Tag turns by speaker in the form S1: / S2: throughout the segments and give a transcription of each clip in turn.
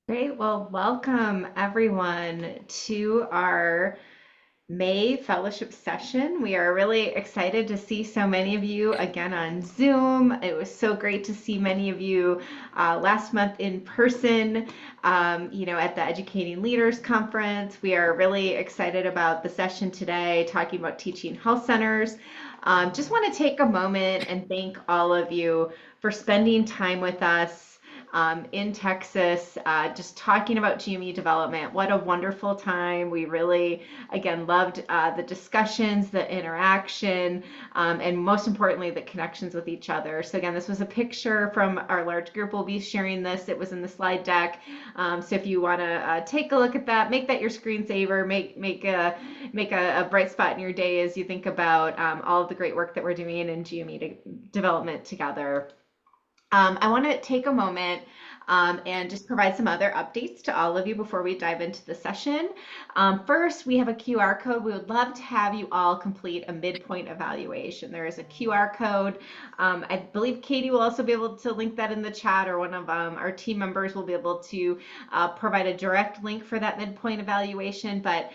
S1: Great. Well, welcome everyone to our May fellowship session. We are really excited to see so many of you again on Zoom. It was so great to see many of you last month in person, at the Educating Leaders Conference. We are really excited about the session today, talking about teaching health centers. Just want to take a moment and thank all of you for spending time with us in Texas, just talking about GME development. What a wonderful time. We really, again, loved the discussions, the interaction, and most importantly, the connections with each other. So again, this was a picture from our large group. We'll be sharing this. It was in the slide deck. So if you want to take a look at that, make that your screensaver, make a bright spot in your day as you think about all of the great work that we're doing in GME development together. I want to take a moment and just provide some other updates to all of you before we dive into the session. First, we have a QR code. We would love to have you all complete a midpoint evaluation. There is a QR code. I believe Katie will also be able to link that in the chat, or one of our team members will be able to provide a direct link for that midpoint evaluation. But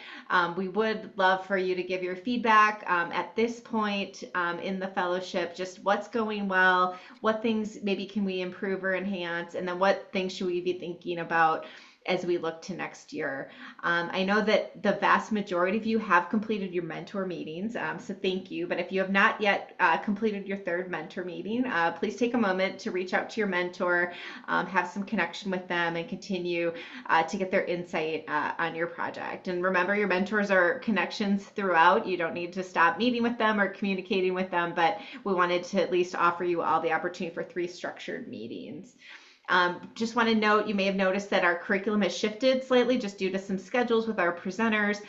S1: we would love for you to give your feedback at this point in the fellowship, just what's going well, what things maybe can we improve or enhance, and then what things should we be thinking about as we look to next year. I know that the vast majority of you have completed your mentor meetings, so thank you. But if you have not yet completed your third mentor meeting, please take a moment to reach out to your mentor, have some connection with them, and continue to get their insight on your project. And remember, your mentors are connections throughout. You don't need to stop meeting with them or communicating with them, but we wanted to at least offer you all the opportunity for 3 structured meetings. Just want to note, you may have noticed that our curriculum has shifted slightly just due to some schedules with our presenters.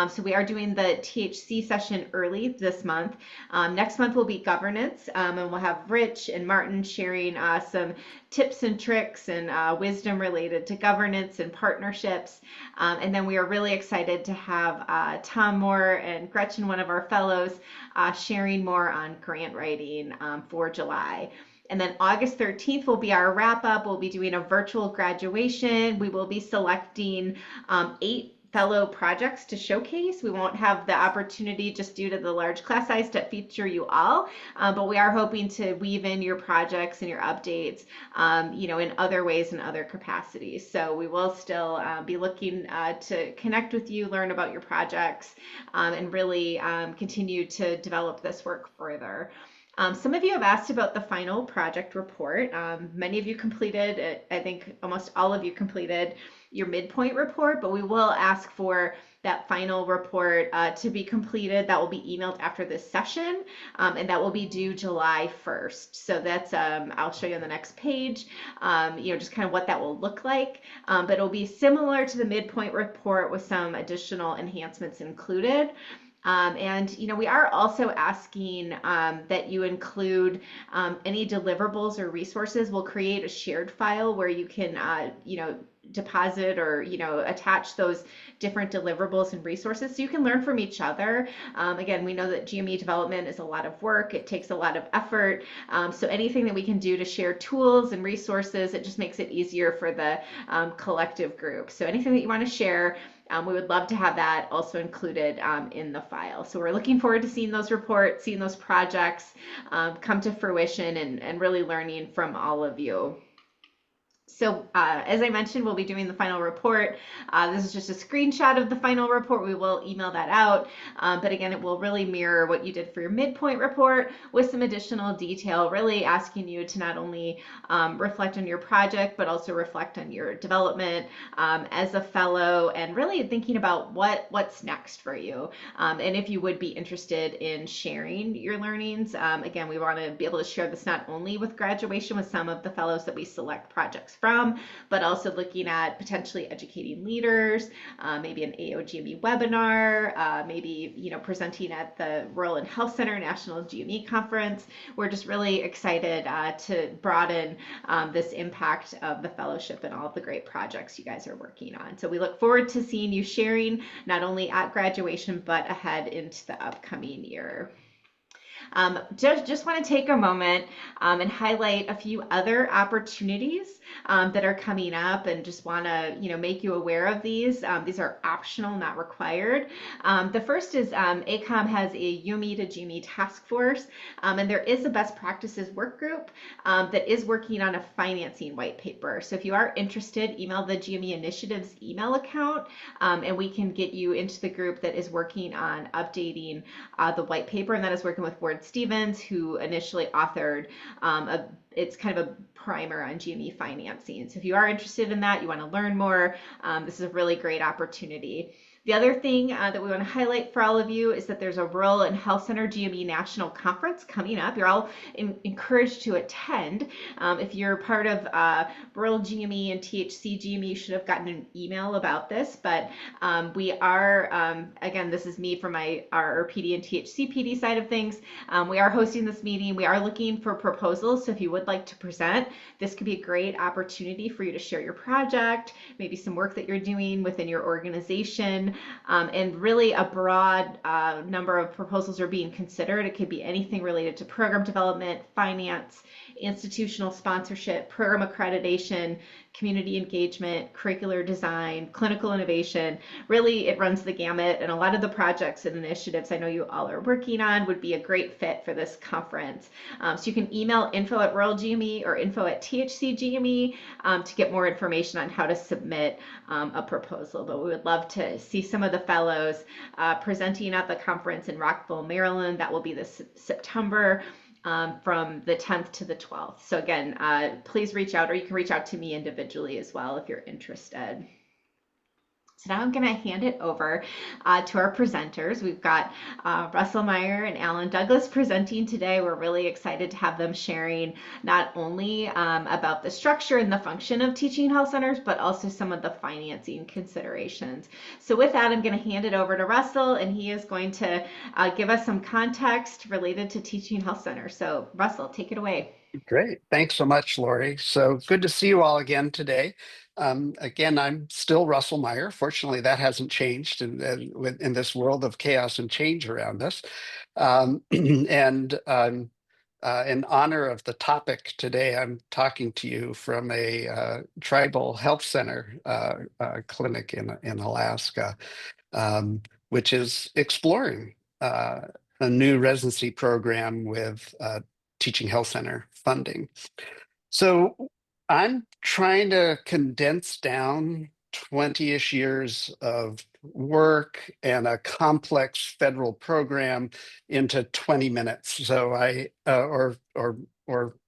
S1: So we are doing the THC session early this month. Next month will be governance, and we'll have Rich and Martin sharing some tips and tricks and wisdom related to governance and partnerships. And then we are really excited to have Tom Moore and Gretchen, one of our fellows, sharing more on grant writing for July. And then August 13th will be our wrap up. We'll be doing a virtual graduation. We will be selecting 8 fellow projects to showcase. We won't have the opportunity just due to the large class size to feature you all, but we are hoping to weave in your projects and your updates, in other ways and other capacities. So we will still be looking to connect with you, learn about your projects, and really continue to develop this work further. Some of you have asked about the final project report. Many of you completed, I think almost all of you completed your midpoint report, but we will ask for that final report to be completed. That will be emailed after this session, and that will be due July 1st. So that's, I'll show you on the next page, just kind of what that will look like. But it'll be similar to the midpoint report with some additional enhancements included. We are also asking that you include any deliverables or resources. We'll create a shared file where you can, deposit or, attach those different deliverables and resources so you can learn from each other. Again, we know that GME development is a lot of work. It takes a lot of effort. So anything that we can do to share tools and resources, it just makes it easier for the collective group. So anything that you want to share, we would love to have that also included in the file. So we're looking forward to seeing those reports, seeing those projects come to fruition, and really learning from all of you. So as I mentioned, we'll be doing the final report. This is just a screenshot of the final report. We will email that out. But again, it will really mirror what you did for your midpoint report with some additional detail, really asking you to not only reflect on your project, but also reflect on your development as a fellow, and really thinking about what's next for you. And if you would be interested in sharing your learnings, again, we want to be able to share this not only with graduation with some of the fellows that we select projects from, but also looking at potentially educating leaders, maybe an AOGME webinar, maybe presenting at the Rural and Health Center National GME Conference. We're just really excited to broaden this impact of the fellowship and all of the great projects you guys are working on. So we look forward to seeing you sharing not only at graduation, but ahead into the upcoming year. Just want to take a moment and highlight a few other opportunities that are coming up, and just want to make you aware of these. These are optional, not required. The first is ACOM has a UME to GME task force, and there is a best practices work group that is working on a financing white paper. So if you are interested, email the GME Initiatives email account, and we can get you into the group that is working on updating the white paper, and that is working with Ward Stevens, who initially authored it's kind of a primer on GME financing. So if you are interested in that, you want to learn more, this is a really great opportunity. The other thing that we want to highlight for all of you is that there's a Rural and Health Center GME National Conference coming up. You're all encouraged to attend. If you're part of Rural GME and THC GME, you should have gotten an email about this, but we are, again, this is me from our PD and THC PD side of things. We are hosting this meeting. We are looking for proposals, so if you would like to present, this could be a great opportunity for you to share your project, maybe some work that you're doing within your organization, and really a broad number of proposals are being considered. It could be anything related to program development, finance, institutional sponsorship, program accreditation, community engagement, curricular design, clinical innovation. Really, it runs the gamut, and a lot of the projects and initiatives I know you all are working on would be a great fit for this conference. So you can email info@ruralgme or info@thcgme to get more information on how to submit a proposal. But we would love to see some of the fellows presenting at the conference in Rockville, Maryland. That will be this September. From the 10th to the 12th. So again, please reach out, or you can reach out to me individually as well if you're interested. So now I'm going to hand it over to our presenters. We've got Russell Meyer and Alan Douglas presenting today. We're really excited to have them sharing not only about the structure and the function of teaching health centers, but also some of the financing considerations. So with that, I'm going to hand it over to Russell, and he is going to give us some context related to teaching health centers. So Russell, take it away.
S2: Great. Thanks so much, Lori. So good to see you all again today. Again, I'm still Russell Meyer. Fortunately, that hasn't changed in this world of chaos and change around us. And in honor of the topic today, I'm talking to you from a tribal health center clinic in Alaska, which is exploring a new residency program with Teaching Health Center funding. So I'm trying to condense down 20-ish years of work and a complex federal program into 20 minutes. So or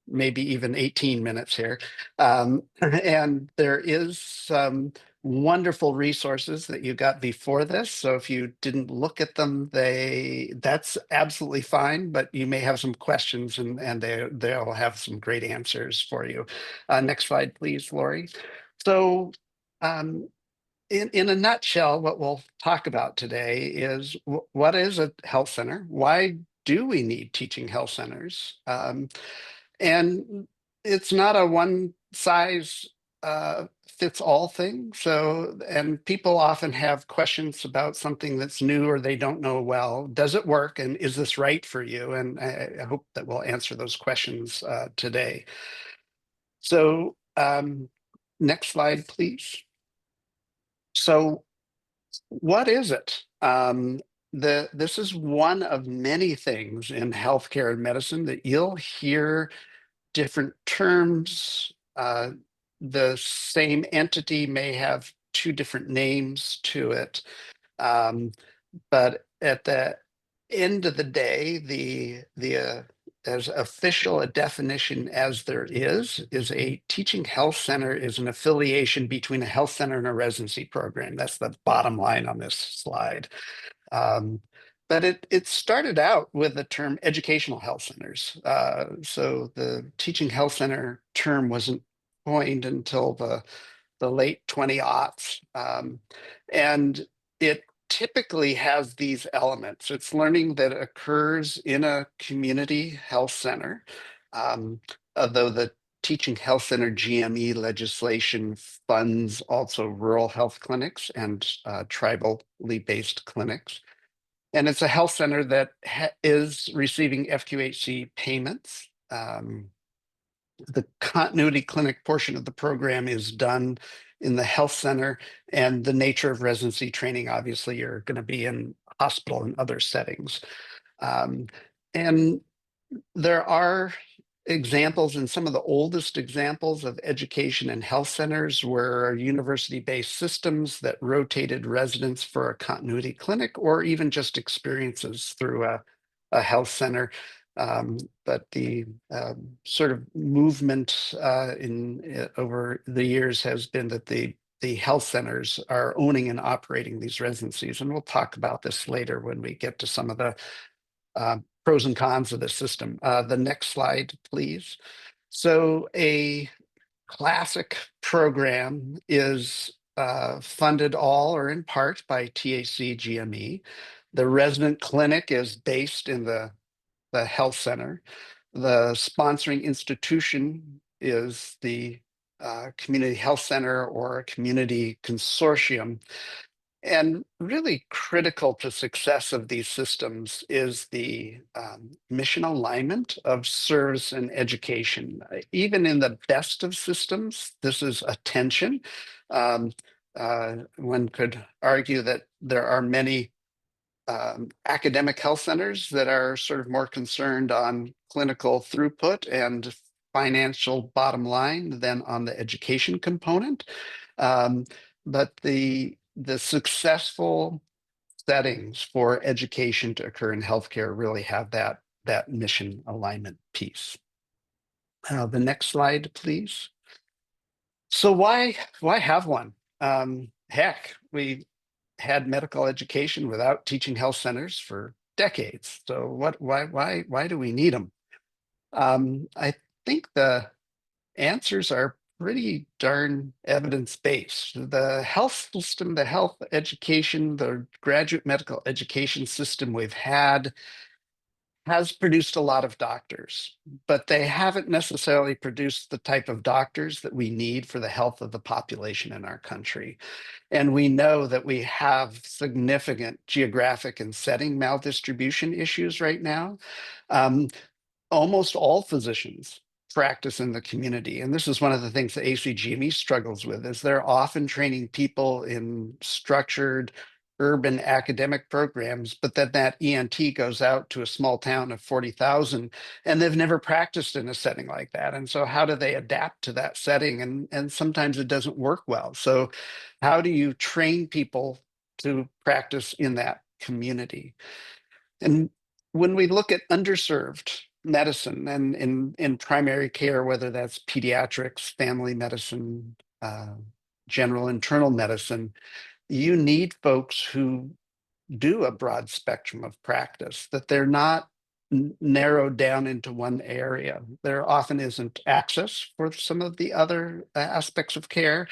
S2: maybe even 18 minutes here. And there is some wonderful resources that you got before this. So if you didn't look at them, that's absolutely fine, but you may have some questions, and they'll have some great answers for you. Next slide, please, Lori. So in a nutshell, what we'll talk about today is what is a health center? Why do we need teaching health centers? And it's not a one size fits all thing. So, and people often have questions about something that's new or they don't know well. Does it work? And is this right for you? And I hope that we'll answer those questions today. So next slide, please. So what is it? This is one of many things in healthcare and medicine that you'll hear different terms. The same entity may have two different names to it. But at the end of the day, the as official a definition as there is a teaching health center is an affiliation between a health center and a residency program. That's the bottom line on this slide. But it started out with the term educational health centers. So the teaching health center term wasn't coined until the late 20-aughts. And it typically has these elements. It's learning that occurs in a community health center, although the Teaching Health Center GME legislation funds also rural health clinics and tribally based clinics. And it's a health center that is receiving FQHC payments. The continuity clinic portion of the program is done in the health center, and the nature of residency training, obviously, you're going to be in hospital and other settings. Um, and there are examples, and some of the oldest examples of education and health centers were university-based systems that rotated residents for a continuity clinic or even just experiences through a health center. But the sort of movement in over the years has been that the health centers are owning and operating these residencies. And we'll talk about this later when we get to some of the pros and cons of the system. The next slide, please. So a classic program is funded all or in part by TAC GME. The resident clinic is based in the health center. The sponsoring institution is the community health center or a community consortium. And really critical to success of these systems is the mission alignment of service and education. Even in the best of systems, this is a tension. Um, One could argue that there are many academic health centers that are sort of more concerned on clinical throughput and financial bottom line than on the education component. Um, but the successful settings for education to occur in healthcare really have that mission alignment piece. The next slide, please. So why have one? Heck, we had medical education without teaching health centers for decades. So why do we need them? I think the answers are pretty darn evidence-based. The health system, the health education, the graduate medical education system we've had has produced a lot of doctors, but they haven't necessarily produced the type of doctors that we need for the health of the population in our country. And we know that we have significant geographic and setting maldistribution issues right now. Um, Almost all physicians practice in the community. And this is one of the things that ACGME struggles with is they're often training people in structured urban academic programs, but then that ENT goes out to a small town of 40,000 and they've never practiced in a setting like that. And so how do they adapt to that setting? And sometimes it doesn't work well. So how do you train people to practice in that community? And when we look at underserved medicine and in primary care, whether that's pediatrics, family medicine, general internal medicine, you need folks who do a broad spectrum of practice, that they're not narrowed down into one area. There often isn't access for some of the other aspects of care.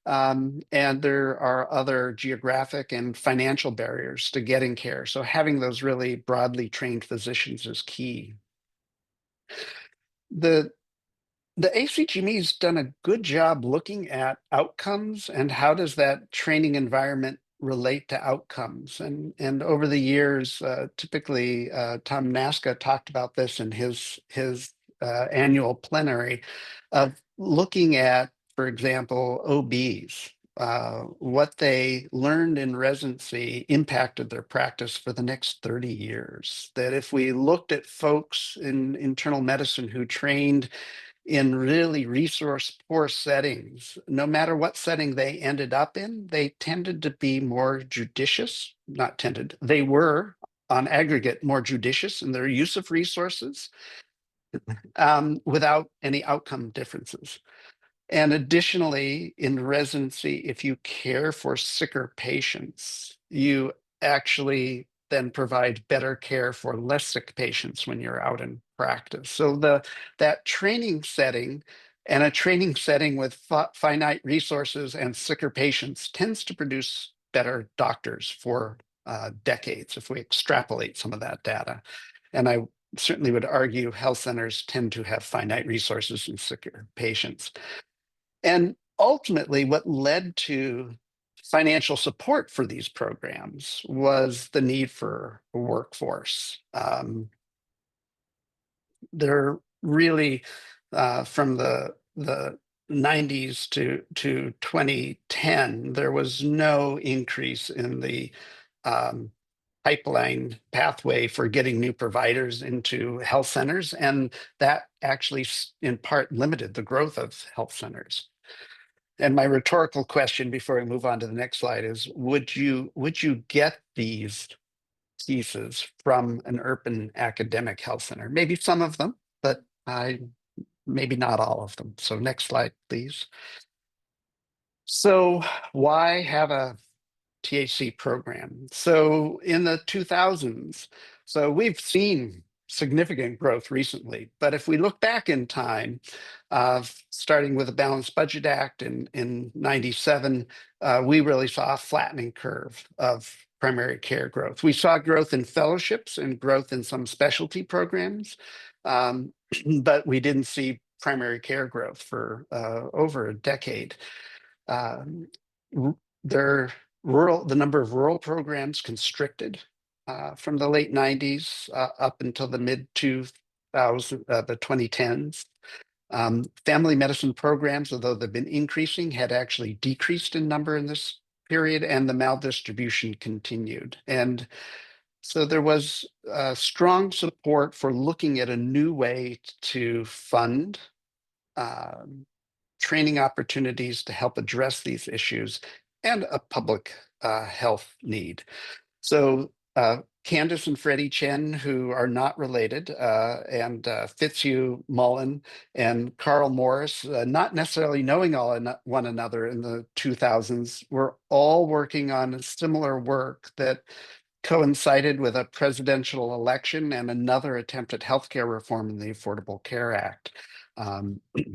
S2: And there are other geographic and financial barriers to getting care. So having those really broadly trained physicians is key. The the ACGME has done a good job looking at outcomes and how does that training environment relate to outcomes. And over the years, typically Tom Naska talked about this in his annual plenary of looking at, for example, OBs. What they learned in residency impacted their practice for the next 30 years. That if we looked at folks in internal medicine who trained in really resource poor settings, no matter what setting they ended up in, they tended to be more judicious, not tended, they were on aggregate more judicious in their use of resources without any outcome differences. And additionally, in residency, if you care for sicker patients, you actually then provide better care for less sick patients when you're out in practice. So that training setting and a training setting with finite resources and sicker patients tends to produce better doctors for decades if we extrapolate some of that data. And I certainly would argue health centers tend to have finite resources and sicker patients. And ultimately, what led to financial support for these programs was the need for a workforce. They're really from the 90s to 2010, there was no increase in the um, pipeline pathway for getting new providers into health centers, and that actually in part limited the growth of health centers. And my rhetorical question before we move on to the next slide is, would you get these pieces from an urban academic health center? Maybe some of them, but I maybe not all of them. So next slide, please. So why have a THC program? So in the 2000s, so we've seen significant growth recently, but if we look back in time, starting with the Balanced Budget Act in 97, we really saw a flattening curve of primary care growth. We saw growth in fellowships and growth in some specialty programs, um, but we didn't see primary care growth for over a decade. Um, there the number of rural programs constricted from the late 90s up until the mid 2000s, the 2010s. Family medicine programs, although they've been increasing, had actually decreased in number in this period, and the maldistribution continued. And so there was strong support for looking at a new way to fund um, training opportunities to help address these issues, and a public health need. So Candace and Freddie Chen, who are not related, and Fitzhugh Mullen and Carl Morris, not necessarily knowing one another in the 2000s, were all working on similar work that coincided with a presidential election and another attempt at healthcare reform in the Affordable Care Act,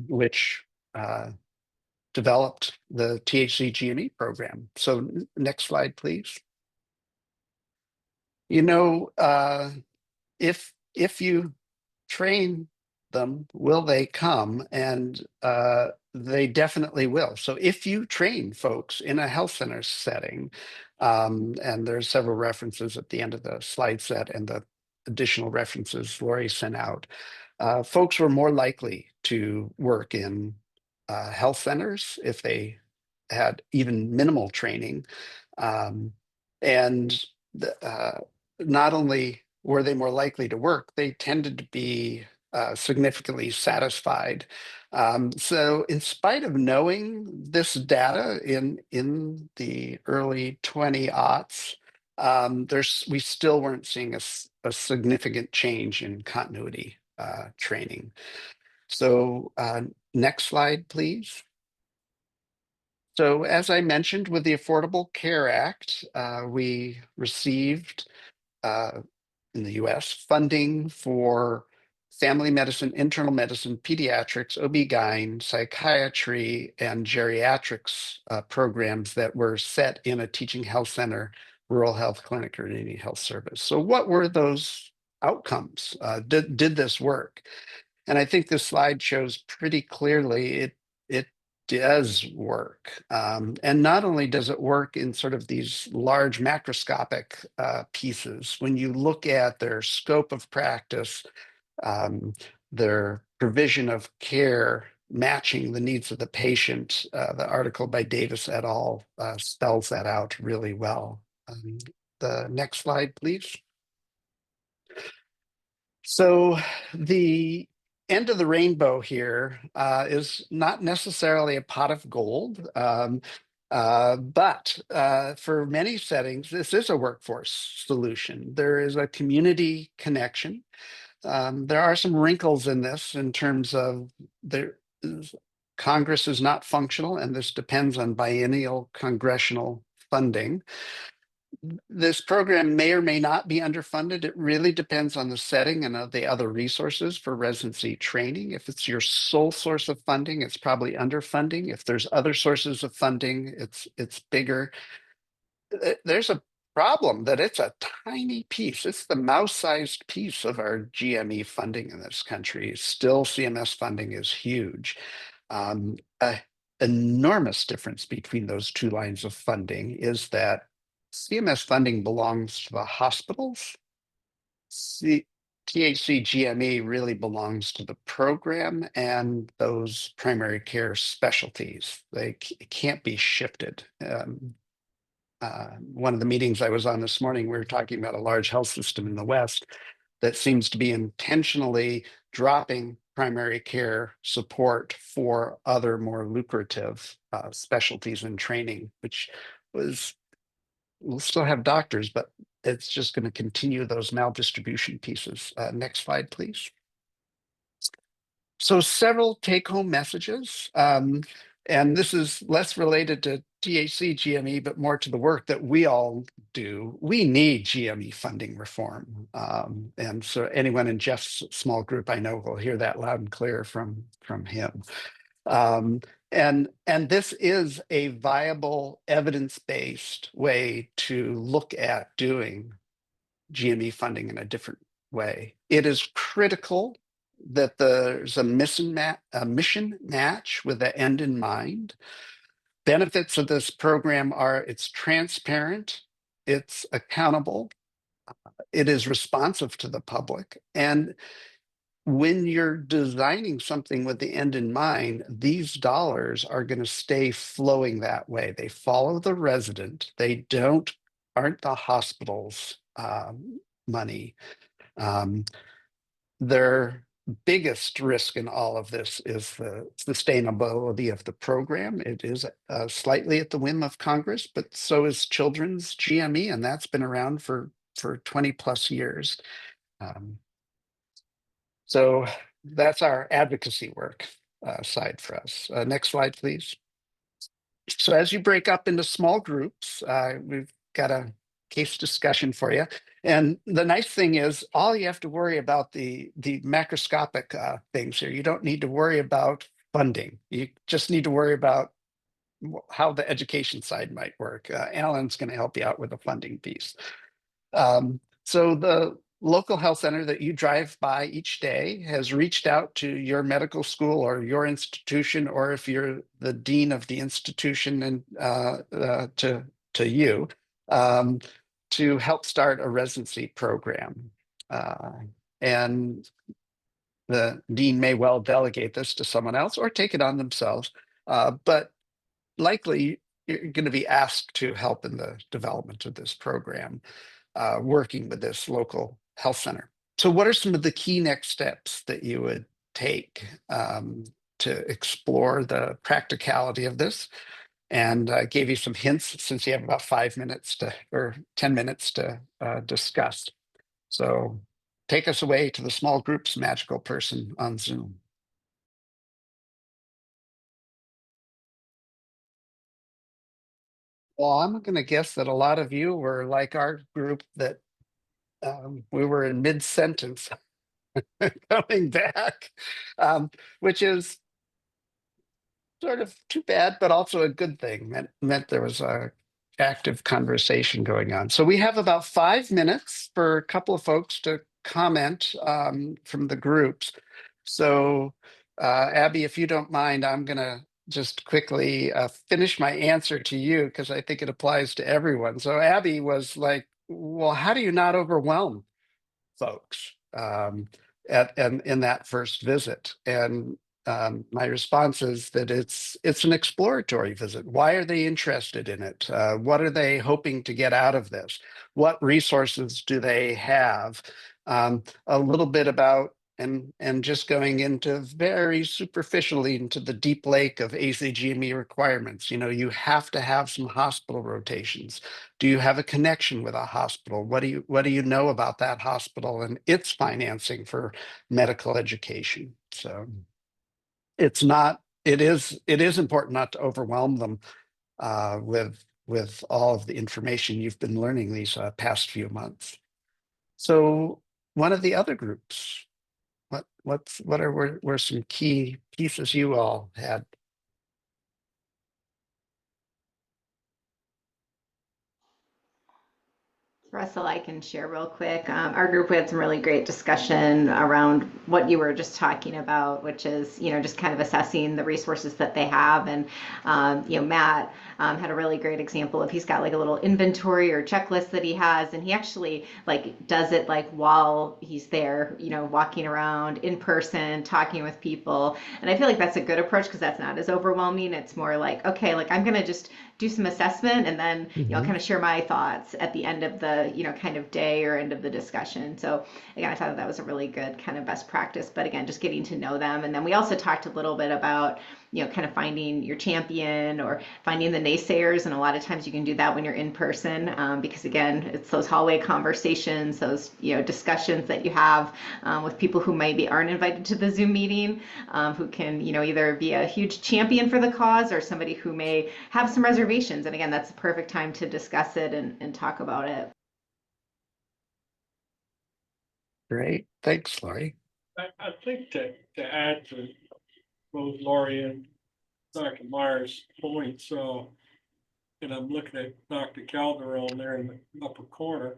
S2: which uh, developed the THC GME program. So next slide, please. You know, if you train them, will they come? And they definitely will. So if you train folks in a health center setting, and there's several references at the end of the slide set and the additional references Lori sent out, folks were more likely to work in health centers if they had even minimal training. Um, and not only were they more likely to work, they tended to be significantly satisfied. So in spite of knowing this data in the early 20 aughts, we still weren't seeing a significant change in continuity training. So next slide, please. So as I mentioned, with the Affordable Care Act, we received uh, in the US funding for family medicine, internal medicine, pediatrics, OB-GYN, psychiatry, and geriatrics programs that were set in a teaching health center, rural health clinic, or community health service. So what were those outcomes? Did this work? And I think this slide shows pretty clearly it does work. And not only does it work in sort of these large macroscopic pieces, when you look at their scope of practice, um, their provision of care, matching the needs of the patient, the article by Davis et al. Spells that out really well. The next slide, please. So the end of the rainbow here is not necessarily a pot of gold, but for many settings, this is a workforce solution. There is a community connection. There are some wrinkles in this in terms of Congress is not functional, and this depends on biennial congressional funding. This program may or may not be underfunded. It really depends on the setting and the other resources for residency training. If it's your sole source of funding, it's probably underfunding. If there's other sources of funding, it's bigger. There's a problem that it's a tiny piece. It's the mouse-sized piece of our GME funding in this country. Still, CMS funding is huge. A enormous difference between those two lines of funding is that CMS funding belongs to the hospitals. THC GME really belongs to the program and those primary care specialties. They can't be shifted. One of the meetings I was on this morning, we were talking about a large health system in the West that seems to be intentionally dropping primary care support for other more lucrative specialties and training, which was, we'll still have doctors, but it's just going to continue those maldistribution pieces. Next slide, please. So several take-home messages, and this is less related to THC GME, but more to the work that we all do. We need GME funding reform, and so anyone in Jeff's small group I know will hear that loud and clear from him. Um, and this is a viable, evidence-based way to look at doing GME funding in a different way. It is critical that there's a mission match with the end in mind. Benefits of this program are it's transparent, it's accountable, it is responsive to the public. And when you're designing something with the end in mind, these dollars are going to stay flowing that way. They follow the resident. They aren't the hospital's money. Um, their biggest risk in all of this is the sustainability of the program. It is slightly at the whim of Congress, but so is children's GME, and that's been around for 20 plus years. So that's our advocacy work side for us. Next slide, please. So as you break up into small groups, we've got a case discussion for you. And the nice thing is all you have to worry about the macroscopic things here. You don't need to worry about funding. You just need to worry about how the education side might work. Alan's going to help you out with the funding piece. So the local health center that you drive by each day has reached out to your medical school or your institution, or if you're the dean of the institution, and to you to help start a residency program. And the dean may well delegate this to someone else or take it on themselves, but likely you're going to be asked to help in the development of this program, working with this local health center. So what are some of the key next steps that you would take to explore the practicality of this? And I gave you some hints since you have about 5 minutes or 10 minutes to discuss. So take us away to the small groups magical person on Zoom. Well, I'm going to guess that a lot of you were like our group that we were in mid-sentence coming back, which is sort of too bad, but also a good thing. Meant there was a active conversation going on. So we have about 5 minutes for a couple of folks to comment from the groups. So Abby, if you don't mind, I'm going to just quickly finish my answer to you because I think it applies to everyone. So Abby was like, well, how do you not overwhelm folks and in that first visit? And my response is that it's an exploratory visit. Why are they interested in it? What are they hoping to get out of this? What resources do they have? A little bit about and just going into very superficially into the deep lake of ACGME requirements. You know, you have to have some hospital rotations. Do you have a connection with a hospital? What do you know about that hospital and its financing for medical education? So it is important not to overwhelm them with all of the information you've been learning these past few months. So one of the other groups, were some key pieces you all had?
S1: Russell, I can share real quick. Our group had some really great discussion around what you were just talking about, which is, just kind of assessing the resources that they have. And, Matt had a really great example of he's got like a little inventory or checklist that he has, and he actually like does it like while he's there, walking around in person, talking with people. And I feel like that's a good approach because that's not as overwhelming. It's more like, okay, like I'm going to just do some assessment and then
S2: Mhm.
S1: kind of share my thoughts at the end of the kind of day or end of the discussion. So again, I thought that was a really good kind of best practice, but again, just getting to know them. And then we also talked a little bit about kind of finding your champion or finding the naysayers. And a lot of times you can do that when you're in person, because again, it's those hallway conversations, those discussions that you have with people who maybe aren't invited to the Zoom meeting, who can either be a huge champion for the cause or somebody who may have some reservations. And again, that's the perfect time to discuss it and talk about it.
S2: Great. Thanks, Lori.
S3: I think to add to both Laurie and Dr. Myers' points, and I'm looking at Dr. Calderon there in the upper corner.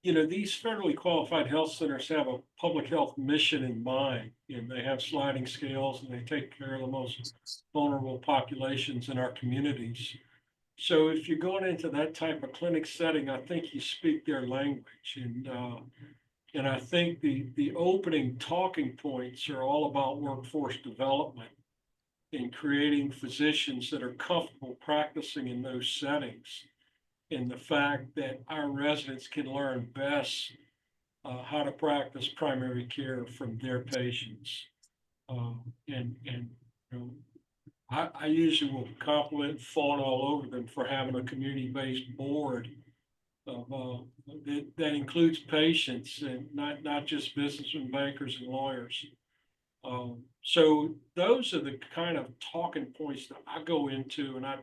S3: These federally qualified health centers have a public health mission in mind, and they have sliding scales and they take care of the most vulnerable populations in our communities. So if you're going into that type of clinic setting, I think you speak their language. And I think the opening talking points are all about workforce development and creating physicians that are comfortable practicing in those settings. And the fact that our residents can learn best how to practice primary care from their patients. And you know, I usually will compliment and fawn all over them for having a community-based board of, that includes patients and not just businessmen, bankers, and lawyers. So those are the kind of talking points that I go into, and I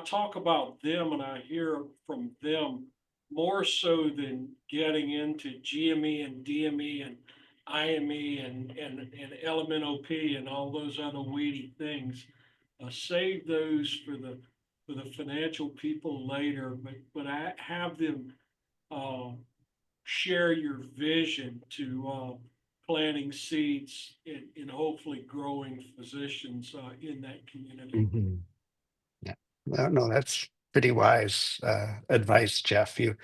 S3: talk about them and I hear from them more so than getting into GME and DME and IME and LMNOP and all those other weedy things. Save those for the financial people later, but I have them uh, share your vision to planting seeds in hopefully growing physicians in that community.
S2: Mhm. Yeah. No, that's pretty wise advice, Jeff. You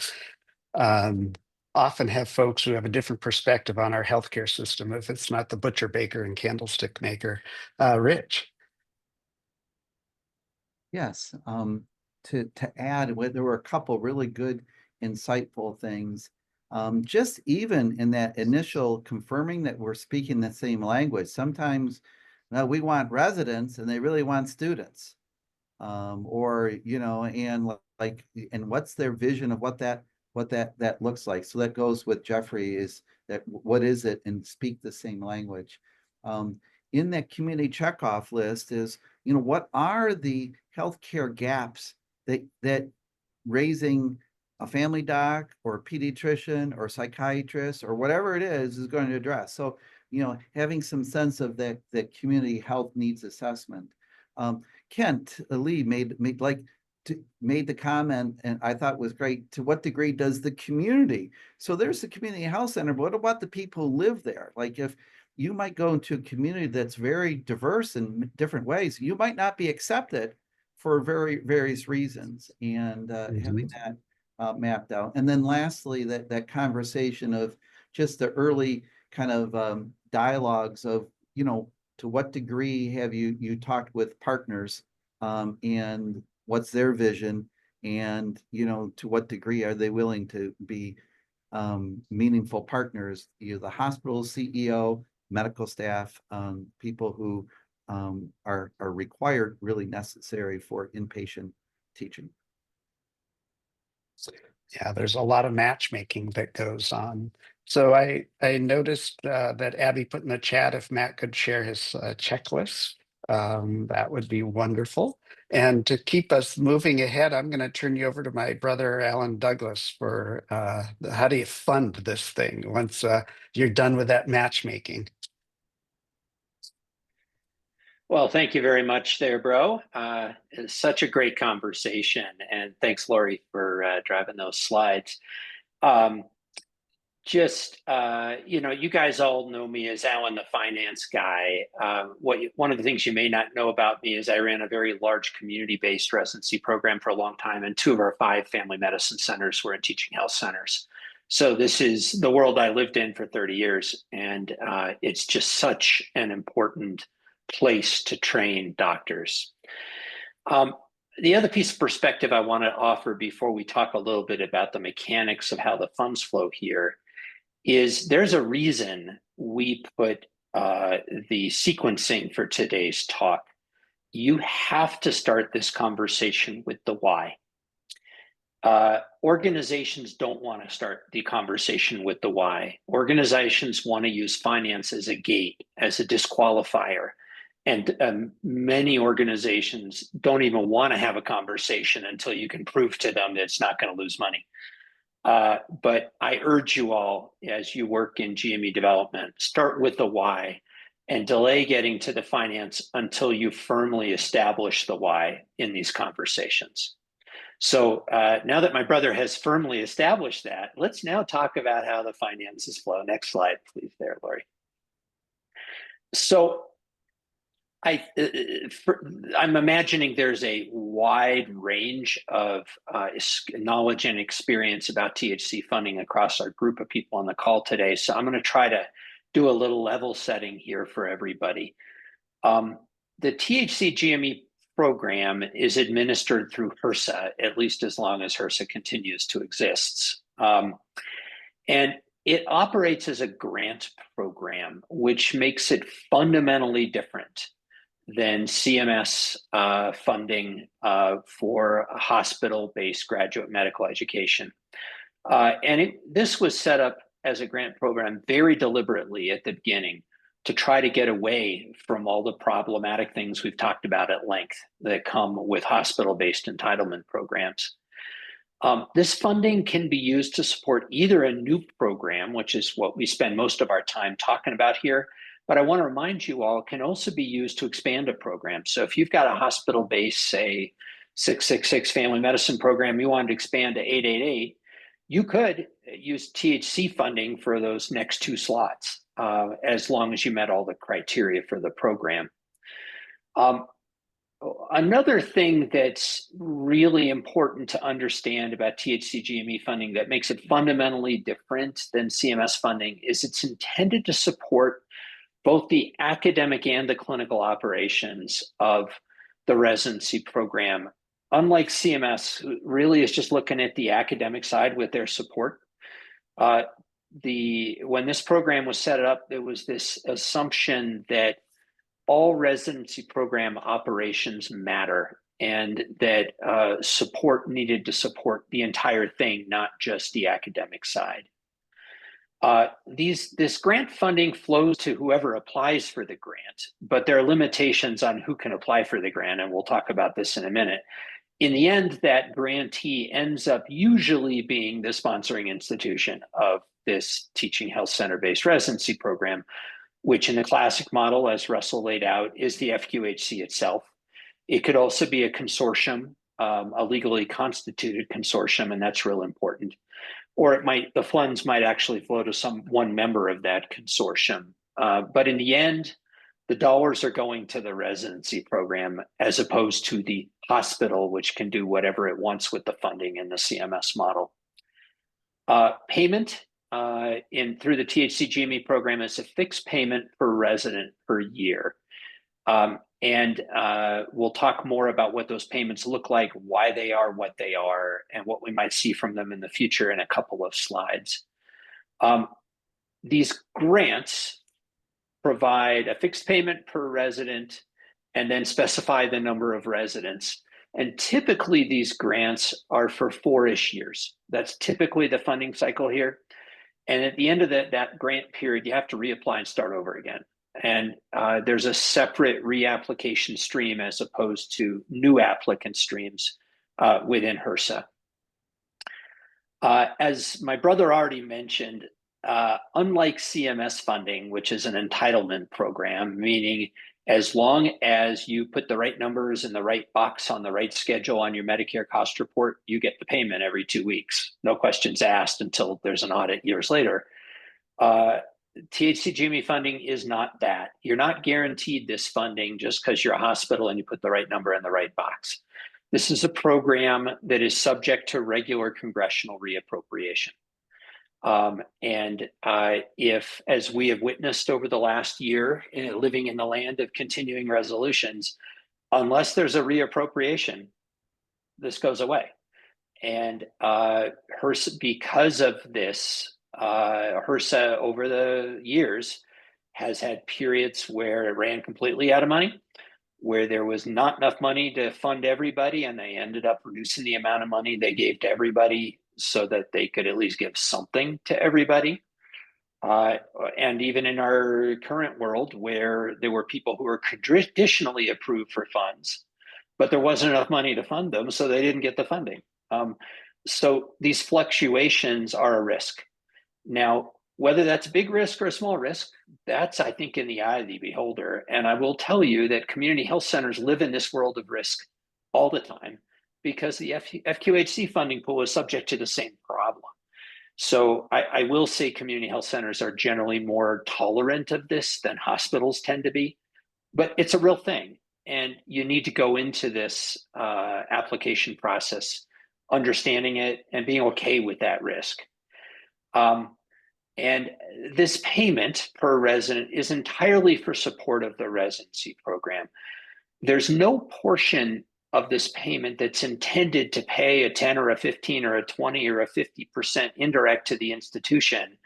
S2: um, often have folks who have a different perspective on our healthcare system if it's not the butcher, baker, and candlestick maker. Rich.
S4: Yes, to add, there were a couple really good, insightful things. Just even in that initial confirming that we're speaking the same language. Sometimes we want residents and they really want students. Or and like, and what's their vision of what that looks like. So that goes with Jeffrey, is that what is it, and speak the same language. In that community checkoff list is, what are the healthcare gaps that raising a family doc or a pediatrician or psychiatrist or whatever it is going to address. So, having some sense of that community health needs assessment. Kent Lee made the comment, and I thought was great. To what degree does the community? So there's the community health center, but what about the people who live there? Like, if you might go into a community that's very diverse in different ways, you might not be accepted for various reasons, and having
S2: Mhm.
S4: that mapped out. And then lastly, that conversation of just the early kind of dialogues of, to what degree have you talked with partners, and what's their vision, and to what degree are they willing to be meaningful partners, the hospital CEO, medical staff, people who are required, really necessary for inpatient teaching.
S2: Yeah, there's a lot of matchmaking that goes on. So I noticed that Abby put in the chat if Matt could share his checklist. That would be wonderful. And to keep us moving ahead, I'm going to turn you over to my brother Alan Douglas for how do you fund this thing once you're done with that matchmaking.
S5: Well, thank you very much there, bro. It's such a great conversation. And thanks, Lori, for driving those slides. Um, you guys all know me as Alan, the finance guy. One of the things you may not know about me is I ran a very large community-based residency program for a long time, and 2 of our 5 family medicine centers were in teaching health centers. So this is the world I lived in for 30 years, and it's just such an important place to train doctors. The other piece of perspective I want to offer before we talk a little bit about the mechanics of how the funds flow here is there's a reason we put the sequencing for today's talk. You have to start this conversation with the why. Organizations don't want to start the conversation with the why. Organizations want to use finance as a gate, as a disqualifier. And many organizations don't even want to have a conversation until you can prove to them that it's not going to lose money. But I urge you all, as you work in GME development, start with the why and delay getting to the finance until you firmly establish the why in these conversations. So now that my brother has firmly established that, let's now talk about how the finances flow. Next slide, please, there, Lori. So I'm imagining there's a wide range of knowledge and experience about THC funding across our group of people on the call today. So I'm going to try to do a little level setting here for everybody. The THC GME program is administered through HRSA, at least as long as HRSA continues to exist. And it operates as a grant program, which makes it fundamentally different than CMS funding for hospital-based graduate medical education. This was set up as a grant program very deliberately at the beginning to try to get away from all the problematic things we've talked about at length that come with hospital-based entitlement programs. This funding can be used to support either a new program, which is what we spend most of our time talking about here, but I want to remind you all, it can also be used to expand a program. So if you've got a hospital-based, say, 666 family medicine program, you wanted to expand to 888, you could use THC funding for those next 2 slots, as long as you met all the criteria for the program. Another thing that's really important to understand about THC GME funding that makes it fundamentally different than CMS funding is it's intended to support both the academic and the clinical operations of the residency program. Unlike CMS, who really is just looking at the academic side with their support. When this program was set up, there was this assumption that all residency program operations matter and that support needed to support the entire thing, not just the academic side. This grant funding flows to whoever applies for the grant, but there are limitations on who can apply for the grant, and we'll talk about this in a minute. In the end, that grantee ends up usually being the sponsoring institution of this Teaching Health Center-based residency program, which in the classic model, as Russell laid out, is the FQHC itself. It could also be a consortium, a legally constituted consortium, and that's real important. Or the funds might actually flow to one member of that consortium. But in the end, the dollars are going to the residency program as opposed to the hospital, which can do whatever it wants with the funding in the CMS model. Payment through the THC GME program is a fixed payment per resident per year. We'll talk more about what those payments look like, why they are what they are, and what we might see from them in the future in a couple of slides. These grants provide a fixed payment per resident and then specify the number of residents. And typically these grants are for 4-ish years. That's typically the funding cycle here. And at the end of that grant period, you have to reapply and start over again. And there's a separate reapplication stream as opposed to new applicant streams within HRSA. As my brother already mentioned, unlike CMS funding, which is an entitlement program, meaning As long as you put the right numbers in the right box on the right schedule on your Medicare cost report, you get the payment every 2 weeks. No questions asked until there's an audit years later. THC GME funding is not that. You're not guaranteed this funding just because you're a hospital and you put the right number in the right box. This is a program that is subject to regular congressional reappropriation. If, as we have witnessed over the last year, living in the land of continuing resolutions, unless there's a reappropriation, this goes away. And because of this, HRSA over the years has had periods where it ran completely out of money, where there was not enough money to fund everybody, and they ended up reducing the amount of money they gave to everybody so that they could at least give something to everybody. And even in our current world, where there were people who were traditionally approved for funds, but there wasn't enough money to fund them, so they didn't get the funding. So these fluctuations are a risk. Now, whether that's a big risk or a small risk, that's, I think, in the eye of the beholder. And I will tell you that community health centers live in this world of risk all the time, because the FQHC funding pool is subject to the same problem. So I will say community health centers are generally more tolerant of this than hospitals tend to be, but it's a real thing. And you need to go into this application process understanding it and being okay with that risk. And this payment per resident is entirely for support of the residency program. There's no portion of this payment that's intended to pay a 10 or a 15 or a 20 or a 50% indirect to the institution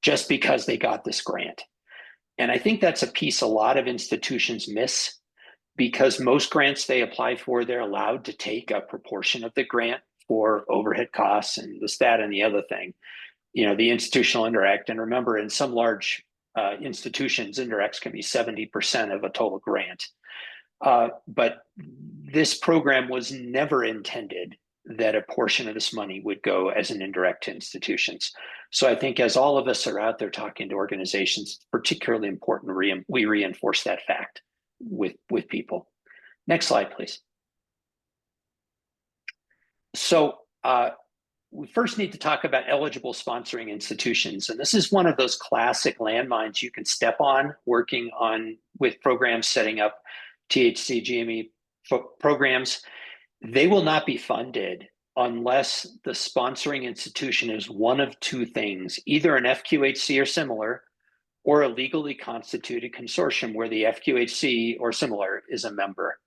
S5: just because they got this grant. And I think that's a piece a lot of institutions miss, because most grants they apply for, they're allowed to take a proportion of the grant for overhead costs and this, that, and the other thing. You know, the institutional indirect, and remember, in some large institutions, indirects can be 70% of a total grant. But this program was never intended that a portion of this money would go as an indirect to institutions. So I think as all of us are out there talking to organizations, it's particularly important we reinforce that fact with people. Next slide, please. So we first need to talk about eligible sponsoring institutions. And this is one of those classic landmines you can step on working on with programs setting up THC GME programs. They will not be funded unless the sponsoring institution is one of two things, either an FQHC or similar, or a legally constituted consortium where the FQHC or similar is a member.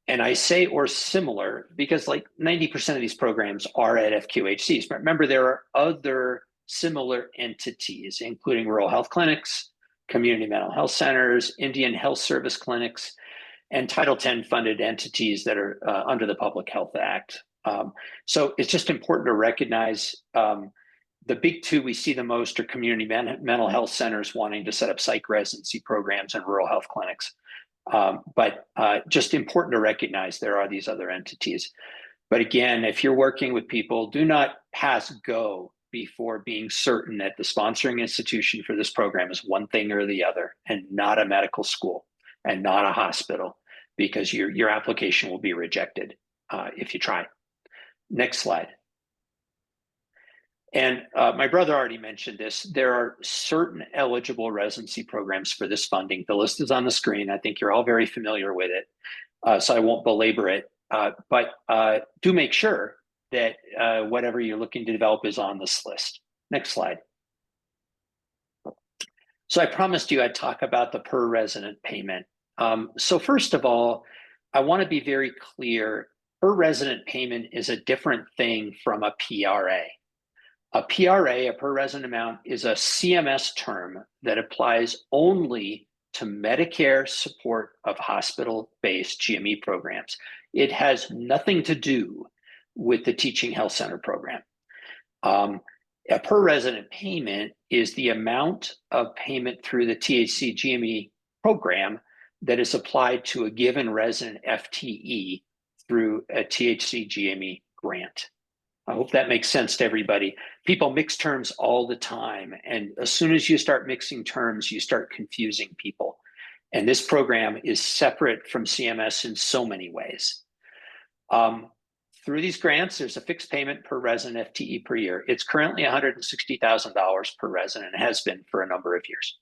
S5: And I say or similar because like 90% of these programs are at FQHCs. But remember, there are other similar entities, including rural health clinics, community mental health centers, Indian health service clinics, and Title X funded entities that are under the Public Health Act. So it's just important to recognize the big two we see the most are community mental health centers wanting to set up psych residency programs and rural health clinics. But just important to recognize there are these other entities. But again, if you're working with people, do not pass go before being certain that the sponsoring institution for this program is one thing or the other, and not a medical school and not a hospital, because your application will be rejected if you try. Next slide. And my brother already mentioned this. There are certain eligible residency programs for this funding. The list is on the screen. I think you're all very familiar with it, so I won't belabor it. But do make sure that whatever you're looking to develop is on this list. Next slide. So I promised you I'd talk about the per resident payment. So first of all, I want to be very clear. Per resident payment is a different thing from a PRA. A PRA, a per resident amount, is a CMS term that applies only to Medicare support of hospital-based GME programs. It has nothing to do with the Teaching Health Center program. A per resident payment is the amount of payment through the THC GME program that is applied to a given resident FTE through a THC GME grant. I hope that makes sense to everybody. People mix terms all the time, and as soon as you start mixing terms, you start confusing people. And this program is separate from CMS in so many ways. Through these grants, there's a fixed payment per resident FTE per year. It's currently $160,000 per resident and has been for a number of years.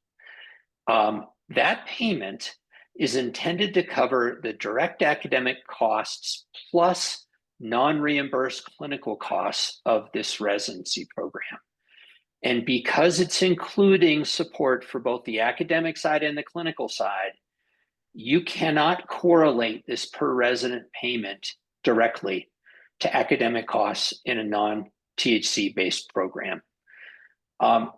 S5: That payment is intended to cover the direct academic costs plus non-reimbursed clinical costs of this residency program. And because it's including support for both the academic side and the clinical side, you cannot correlate this per resident payment directly to academic costs in a non-THC based program.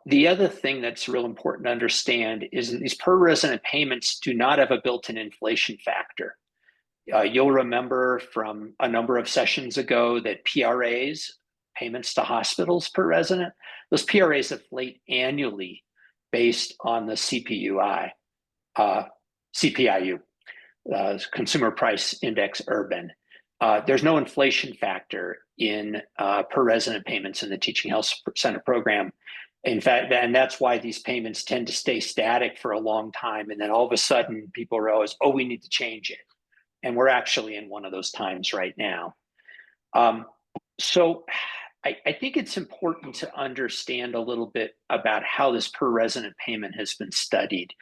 S5: The other thing that's real important to understand is that these per resident payments do not have a built-in inflation factor. You'll remember from a number of sessions ago that PRAs, payments to hospitals per resident, those PRAs inflate annually based on the CPIU, Consumer Price Index Urban. There's no inflation factor in per resident payments in the Teaching Health Center program. In fact, and that's why these payments tend to stay static for a long time. And then all of a sudden people realize, oh, we need to change it. And we're actually in one of those times right now. So I think it's important to understand a little bit about how this per resident payment has been studied.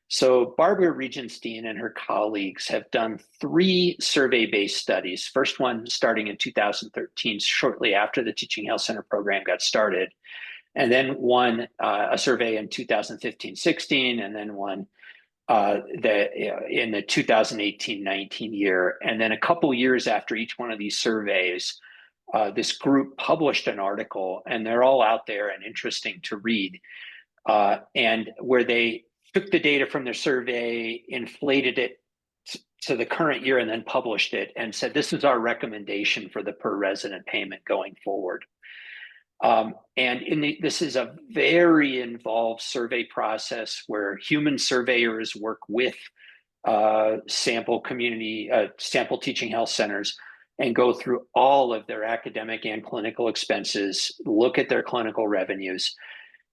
S5: So Barbara Regenstein and her colleagues have done 3 survey-based studies. First one starting in 2013, shortly after the Teaching Health Center program got started. And then one, a survey in 2015-16, and then one in the 2018-19 year. And then a couple years after each one of these surveys, this group published an article, and they're all out there and interesting to read, and where they took the data from their survey, inflated it to the current year, and then published it and said, this is our recommendation for the per resident payment going forward. This is a very involved survey process where human surveyors work with sample teaching health centers and go through all of their academic and clinical expenses, look at their clinical revenues,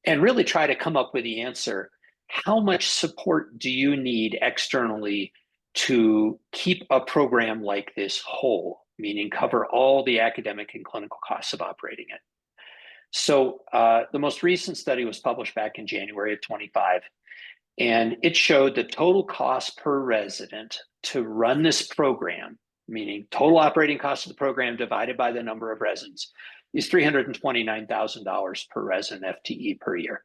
S5: and really try to come up with the answer. How much support do you need externally to keep a program like this whole, meaning cover all the academic and clinical costs of operating it? So the most recent study was published back in January of 25, and it showed the total cost per resident to run this program, meaning total operating cost of the program divided by the number of residents, is $329,000 per resident FTE per year.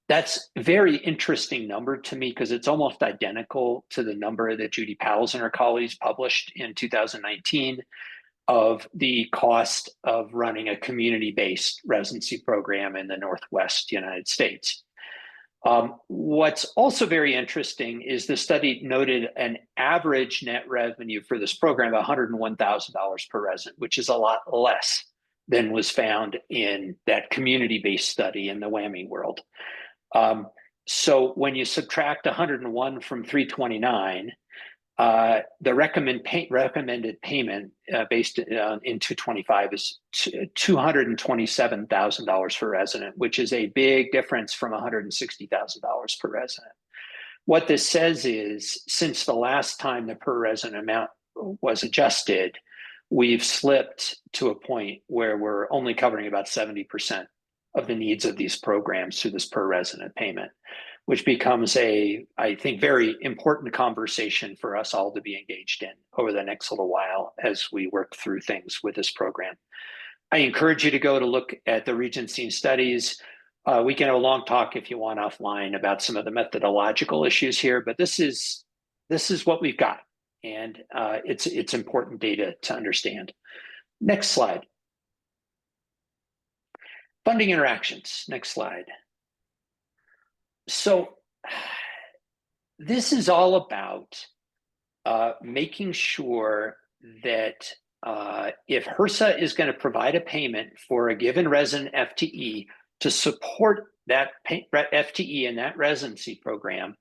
S5: That's a very interesting number to me because it's almost identical to the number that Judy Powles and her colleagues published in 2019 of the cost of running a community-based residency program in the Northwest United States. What's also very interesting is the study noted an average net revenue for this program of $101,000 per resident, which is a lot less than was found in that community-based study in the WWAMI world. So when you subtract 101 from 329, the recommended payment based in 225 is $227,000 per resident, which is a big difference from $160,000 per resident. What this says is, since the last time the per resident amount was adjusted, we've slipped to a point where we're only covering about 70% of the needs of these programs through this per resident payment, which becomes I think, very important conversation for us all to be engaged in over the next little while as we work through things with this program. I encourage you to go to look at the Regenstein studies. We can have a long talk if you want offline about some of the methodological issues here, but this is what we've got, and it's important data to understand. Next slide. Funding interactions. Next slide. So this is all about making sure that if HRSA is going to provide a payment for a given resident FTE to support that FTE in that residency program,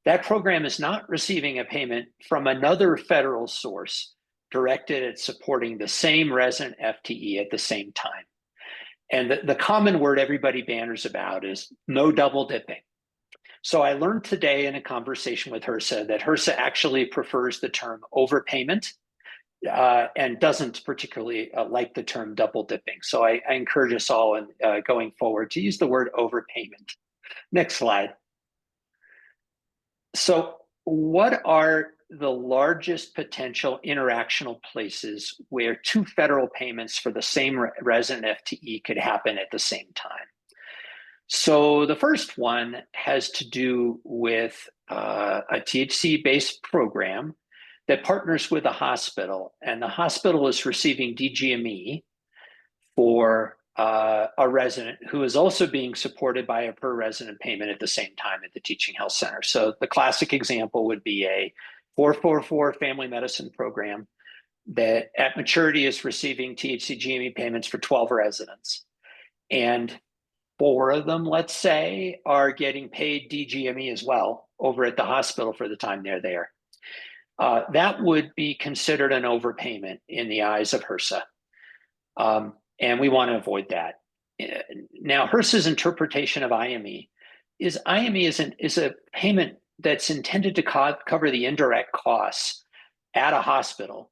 S5: that program is not receiving a payment from another federal source directed at supporting the same resident FTE at the same time. And the common word everybody banners about is no double dipping. So I learned today in a conversation with HRSA that HRSA actually prefers the term overpayment and doesn't particularly like the term double dipping. So I encourage us all in going forward to use the word overpayment. Next slide. So what are the largest potential interactional places where two federal payments for the same resident FTE could happen at the same time? So the first one has to do with a THC-based program that partners with a hospital, and the hospital is receiving DGME for a resident who is also being supported by a per resident payment at the same time at the Teaching Health Center. So the classic example would be a 444 family medicine program that at maturity is receiving THC GME payments for 12 residents. And 4 of them, let's say, are getting paid DGME as well over at the hospital for the time they're there. That would be considered an overpayment in the eyes of HRSA. And we want to avoid that. Now, HRSA's interpretation of IME is a payment that's intended to cover the indirect costs at a hospital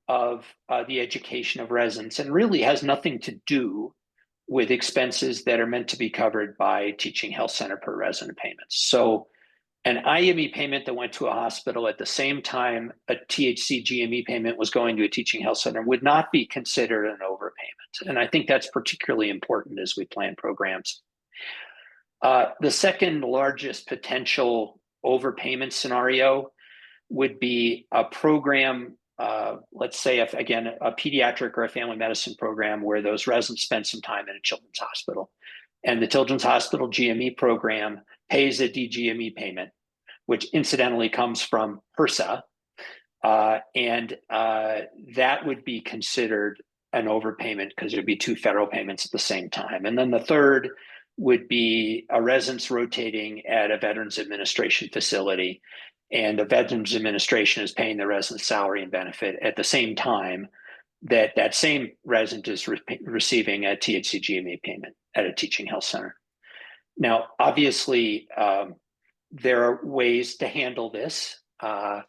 S5: of the education of residents, and really has nothing to do with expenses that are meant to be covered by Teaching Health Center per resident payments. So an IME payment that went to a hospital at the same time a THC GME payment was going to a Teaching Health Center would not be considered an overpayment. And I think that's particularly important as we plan programs. The second largest potential overpayment scenario would be a program, let's say, if, again, a pediatric or a family medicine program where those residents spend some time in a children's hospital. And the Children's Hospital GME program pays a DGME payment, which incidentally comes from HRSA, and that would be considered an overpayment because it would be 2 federal payments at the same time. And then the third would be a residence rotating at a Veterans Administration facility, and the Veterans Administration is paying the resident's salary and benefit at the same time that that same resident is receiving a THC GME payment at a Teaching Health Center. Now, obviously, there are ways to handle this. The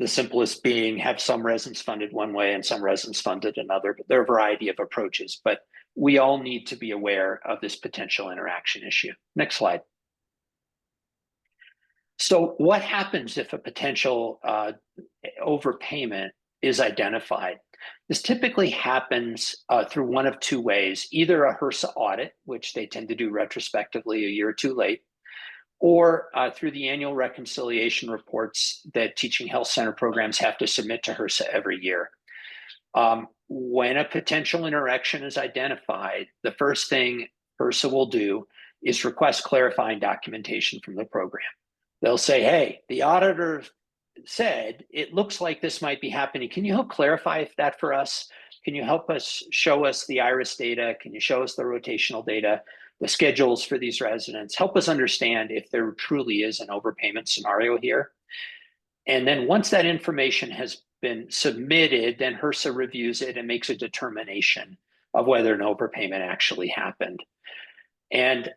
S5: simplest being have some residents funded one way and some residents funded another, but there are a variety of approaches, but we all need to be aware of this potential interaction issue. Next slide. So what happens if a potential overpayment is identified? This typically happens through one of 2 ways, either a HRSA audit, which they tend to do retrospectively a year or 2 late, or through the annual reconciliation reports that Teaching Health Center programs have to submit to HRSA every year. When a potential interaction is identified, the first thing HRSA will do is request clarifying documentation from the program. They'll say, hey, the auditor said, it looks like this might be happening. Can you help clarify that for us? Can you help us show us the IRIS data? Can you show us the rotational data, the schedules for these residents? Help us understand if there truly is an overpayment scenario here. And then once that information has been submitted, then HRSA reviews it and makes a determination of whether an overpayment actually happened. And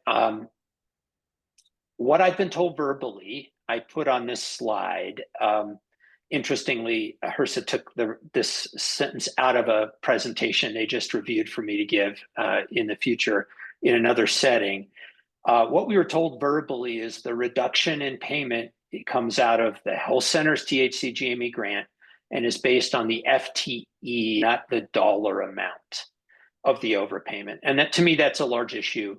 S5: what I've been told verbally, I put on this slide. Interestingly, HRSA took this sentence out of a presentation they just reviewed for me to give in the future in another setting. What we were told verbally is the reduction in payment, it comes out of the health center's THC GME grant and is based on the FTE, not the dollar amount of the overpayment. And that, to me, that's a large issue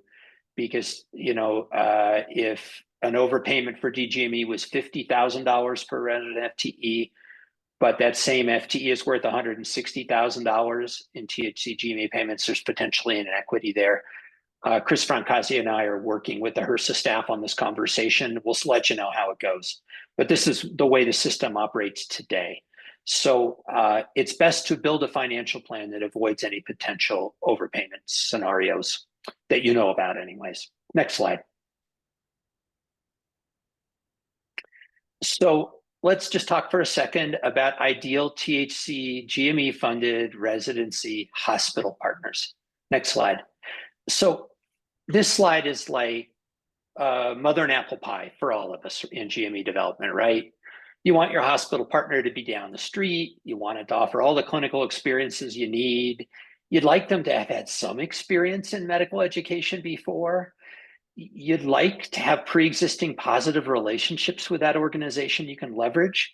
S5: because, you know, if an overpayment for DGME was $50,000 per resident FTE, but that same FTE is worth $160,000 in THC GME payments, there's potentially an inequity there. Chris Francasi and I are working with the HRSA staff on this conversation. We'll let you know how it goes. But this is the way the system operates today. So it's best to build a financial plan that avoids any potential overpayment scenarios that you know about anyways. Next slide. So let's just talk for a second about ideal THC GME funded residency hospital partners. Next slide. So this slide is like mother and apple pie for all of us in GME development, right? You want your hospital partner to be down the street. You want it to offer all the clinical experiences you need. You'd like them to have had some experience in medical education before. You'd like to have pre-existing positive relationships with that organization you can leverage.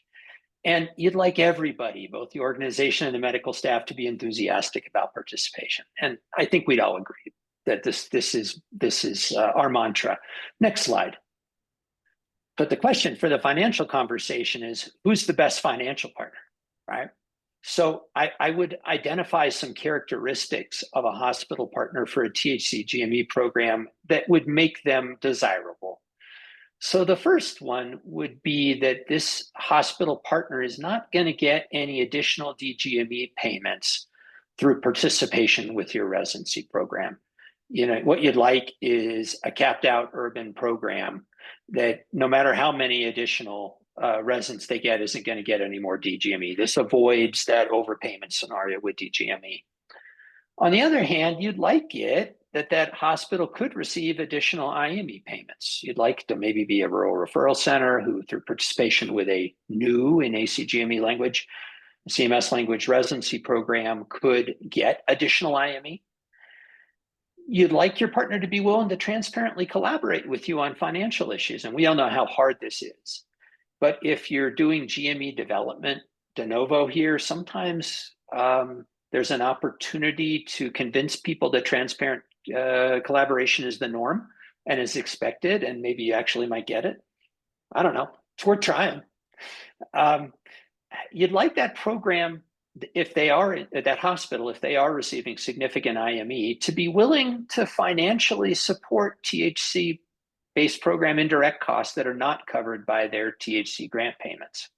S5: And you'd like everybody, both the organization and the medical staff, to be enthusiastic about participation. And I think we'd all agree that this is our mantra. Next slide. But the question for the financial conversation is, who's the best financial partner, right? So I would identify some characteristics of a hospital partner for a THC GME program that would make them desirable. So the first one would be that this hospital partner is not going to get any additional DGME payments through participation with your residency program. You know, what you'd like is a capped out urban program that no matter how many additional residents they get isn't going to get any more DGME. This avoids that overpayment scenario with DGME. On the other hand, you'd like it that hospital could receive additional IME payments. You'd like to maybe be a rural referral center who, through participation with a new in ACGME language, CMS language residency program, could get additional IME. You'd like your partner to be willing to transparently collaborate with you on financial issues. And we all know how hard this is. But if you're doing GME development de novo here, sometimes there's an opportunity to convince people that transparent collaboration is the norm and is expected, and maybe you actually might get it. I don't know. It's worth trying. You'd like that program, if they are at that hospital, if they are receiving significant IME, to be willing to financially support THC-based program indirect costs that are not covered by their THC grant payments.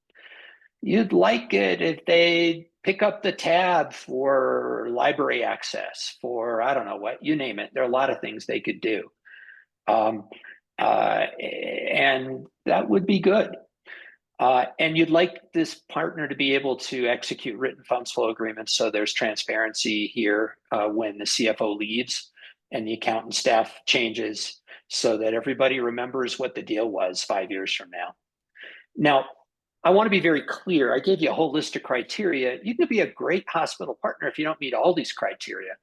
S5: You'd like it if they pick up the tab for library access, for I don't know what, you name it. There are a lot of things they could do. And that would be good. And you'd like this partner to be able to execute written funds flow agreements so there's transparency here when the CFO leaves and the accountant staff changes so that everybody remembers what the deal was 5 years from now. Now, I want to be very clear. I gave you a whole list of criteria. You can be a great hospital partner if you don't meet all these criteria,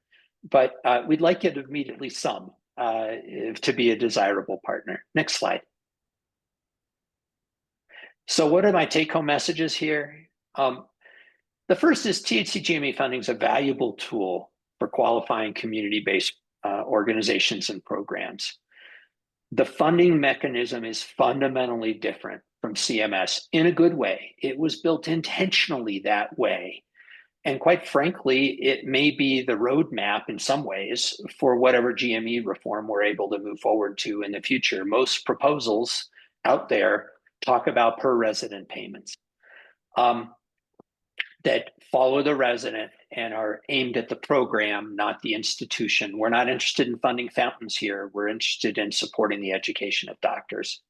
S5: but we'd like you to meet at least some to be a desirable partner. Next slide. So what are my take-home messages here? The first is THC GME funding is a valuable tool for qualifying community-based organizations and programs. The funding mechanism is fundamentally different from CMS in a good way. It was built intentionally that way. And quite frankly, it may be the roadmap in some ways for whatever GME reform we're able to move forward to in the future. Most proposals out there talk about per resident payments that follow the resident and are aimed at the program, not the institution. We're not interested in funding fountains here. We're interested in supporting the education of doctors.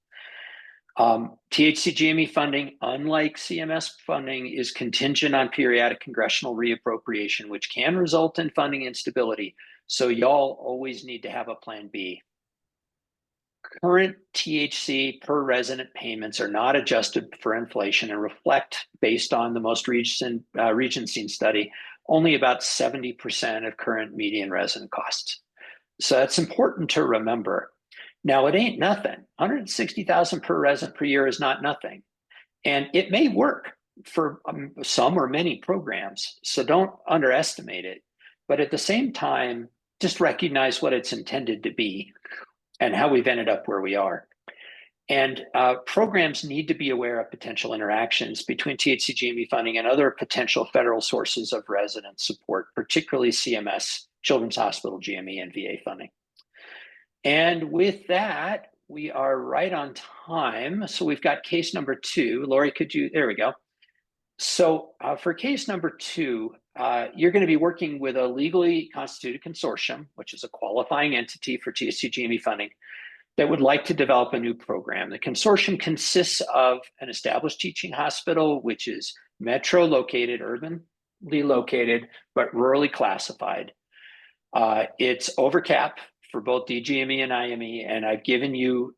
S5: THC GME funding, unlike CMS funding, is contingent on periodic congressional reappropriation, which can result in funding instability. So y'all always need to have a plan B. Current THC per resident payments are not adjusted for inflation and reflect, based on the most recent Regency study, only about 70% of current median resident costs. So that's important to remember. Now, it ain't nothing. 160,000 per resident per year is not nothing. And it may work for some or many programs, so don't underestimate it. But at the same time, just recognize what it's intended to be and how we've ended up where we are. And programs need to be aware of potential interactions between THC GME funding and other potential federal sources of resident support, particularly CMS, Children's Hospital GME, and VA funding. And with that, we are right on time. So we've got case number 2. Lori, could you, there we go. So for case number 2, you're going to be working with a legally constituted consortium, which is a qualifying entity for THC GME funding, that would like to develop a new program. The consortium consists of an established teaching hospital, which is metro located, urbanly located, but rurally classified. It's over cap for both DGME and IME, and I've given you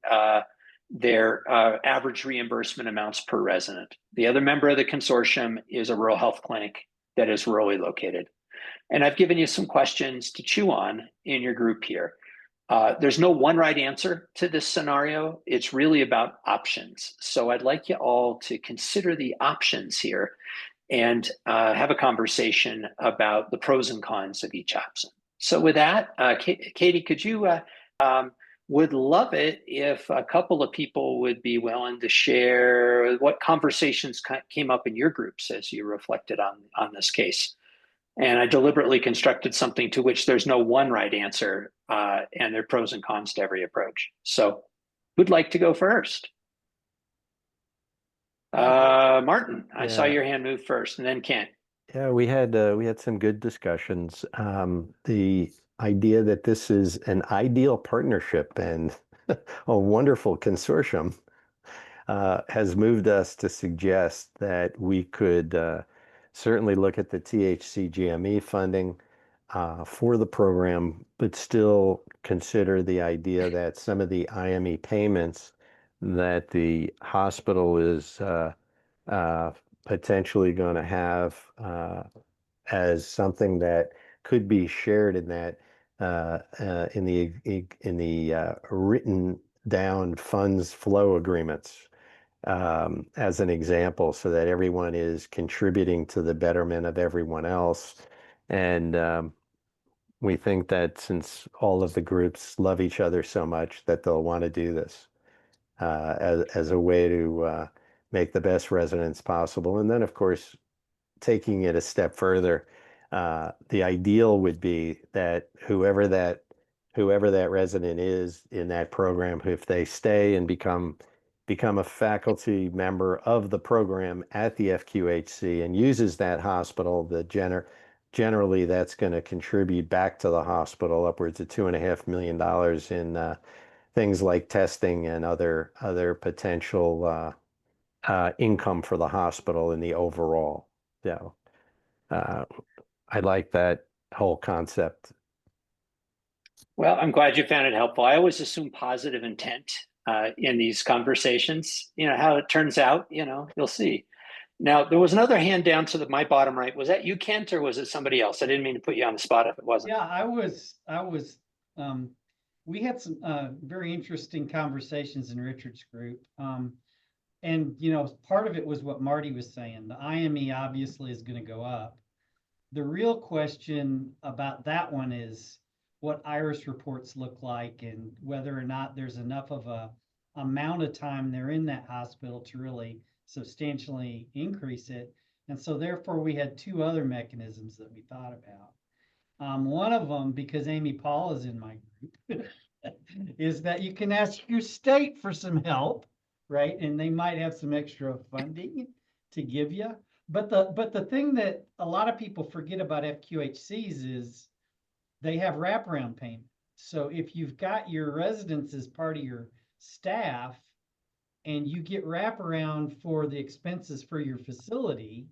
S5: their average reimbursement amounts per resident. The other member of the consortium is a rural health clinic that is rurally located. And I've given you some questions to chew on in your group here. There's no one right answer to this scenario. It's really about options. So I'd like you all to consider the options here and have a conversation about the pros and cons of each option. So with that, Katie, could you, would love it if a couple of people would be willing to share what conversations came up in your groups as you reflected on this case. And I deliberately constructed something to which there's no one right answer, and there are pros and cons to every approach. So who'd like to go first? Martin, I saw your hand move first, and then Kent.
S6: Yeah, we had some good discussions. The idea that this is an ideal partnership and a wonderful consortium has moved us to suggest that we could certainly look at the THC GME funding for the program, but still consider the idea that some of the IME payments that the hospital is potentially going to have as something that could be shared in that in the written down funds flow agreements as an example, so that everyone is contributing to the betterment of everyone else. And we think that since all of the groups love each other so much, that they'll want to do this as a way to make the best residents possible. And then, of course, taking it a step further, the ideal would be that whoever that resident is in that program, if they stay and become a faculty member of the program at the FQHC and uses that hospital, generally that's going to contribute back to the hospital upwards of $2.5 million in things like testing and other potential income for the hospital in the overall. So I like that whole concept.
S5: Well, I'm glad you found it helpful. I always assume positive intent in these conversations. You know, how it turns out, you'll see. Now, there was another hand down to my bottom right. Was that you, Kent, or was it somebody else? I didn't mean to put you on the spot if it wasn't.
S7: Yeah, I was, we had some very interesting conversations in Richard's group. And, part of it was what Marty was saying. The IME obviously is going to go up. The real question about that one is what IRIS reports look like and whether or not there's enough of a amount of time they're in that hospital to really substantially increase it. And so therefore we had two other mechanisms that we thought about. One of them, because Amy Paul is in my group, is that you can ask your state for some help, right? And they might have some extra funding to give you. But the thing that a lot of people forget about FQHCs is they have wraparound payment. So if you've got your residents as part of your staff and you get wraparound for the expenses for your facility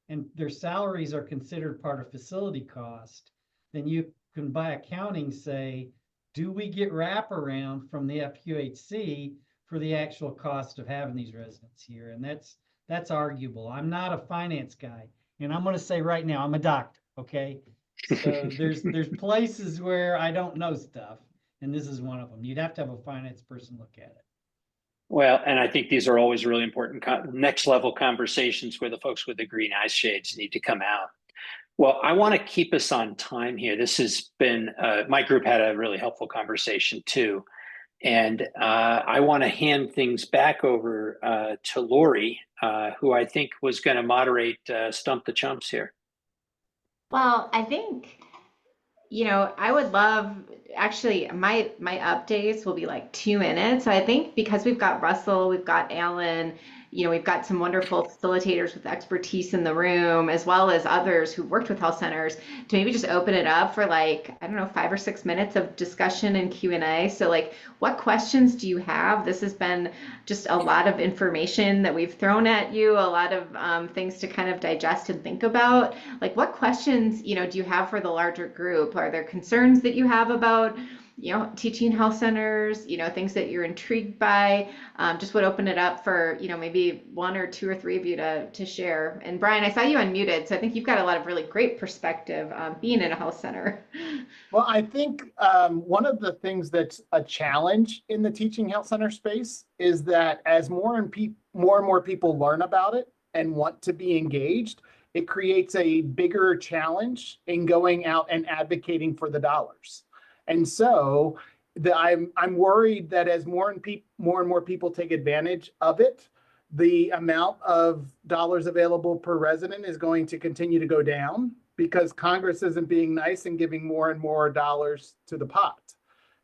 S7: and their salaries are considered part of facility cost, then you can by accounting say, do we get wraparound from the FQHC for the actual cost of having these residents here? And that's arguable. I'm not a finance guy, and I'm going to say right now, I'm a doctor. Okay. So there's places where I don't know stuff, and this is one of them. You'd have to have a finance person look at it.
S5: Well, and I think these are always really important next level conversations where the folks with the green eye shades need to come out. Well, I want to keep us on time here. This has been, my group had a really helpful conversation too. And I want to hand things back over to Lori, who I think was going to moderate Stump the Chumps here.
S1: Well, I think, I would love, actually, my updates will be like 2 minutes. So I think because we've got Russell, we've got Alan, we've got some wonderful facilitators with expertise in the room, as well as others who've worked with health centers, to maybe just open it up for 5 or 6 minutes of discussion and Q&A. So what questions do you have? This has been just a lot of information that we've thrown at you, a lot of things to kind of digest and think about. What questions, do you have for the larger group? Are there concerns that you have about teaching health centers, things that you're intrigued by. Just would open it up for, maybe one or two or three of you to share. And Brian, I saw you unmuted, so I think you've got a lot of really great perspective being in a health center.
S8: Well, I think one of the things that's a challenge in the teaching health center space is that as more and more people learn about it and want to be engaged, it creates a bigger challenge in going out and advocating for the dollars. And so I'm worried that as more and more people take advantage of it, the amount of dollars available per resident is going to continue to go down because Congress isn't being nice and giving more and more dollars to the pot.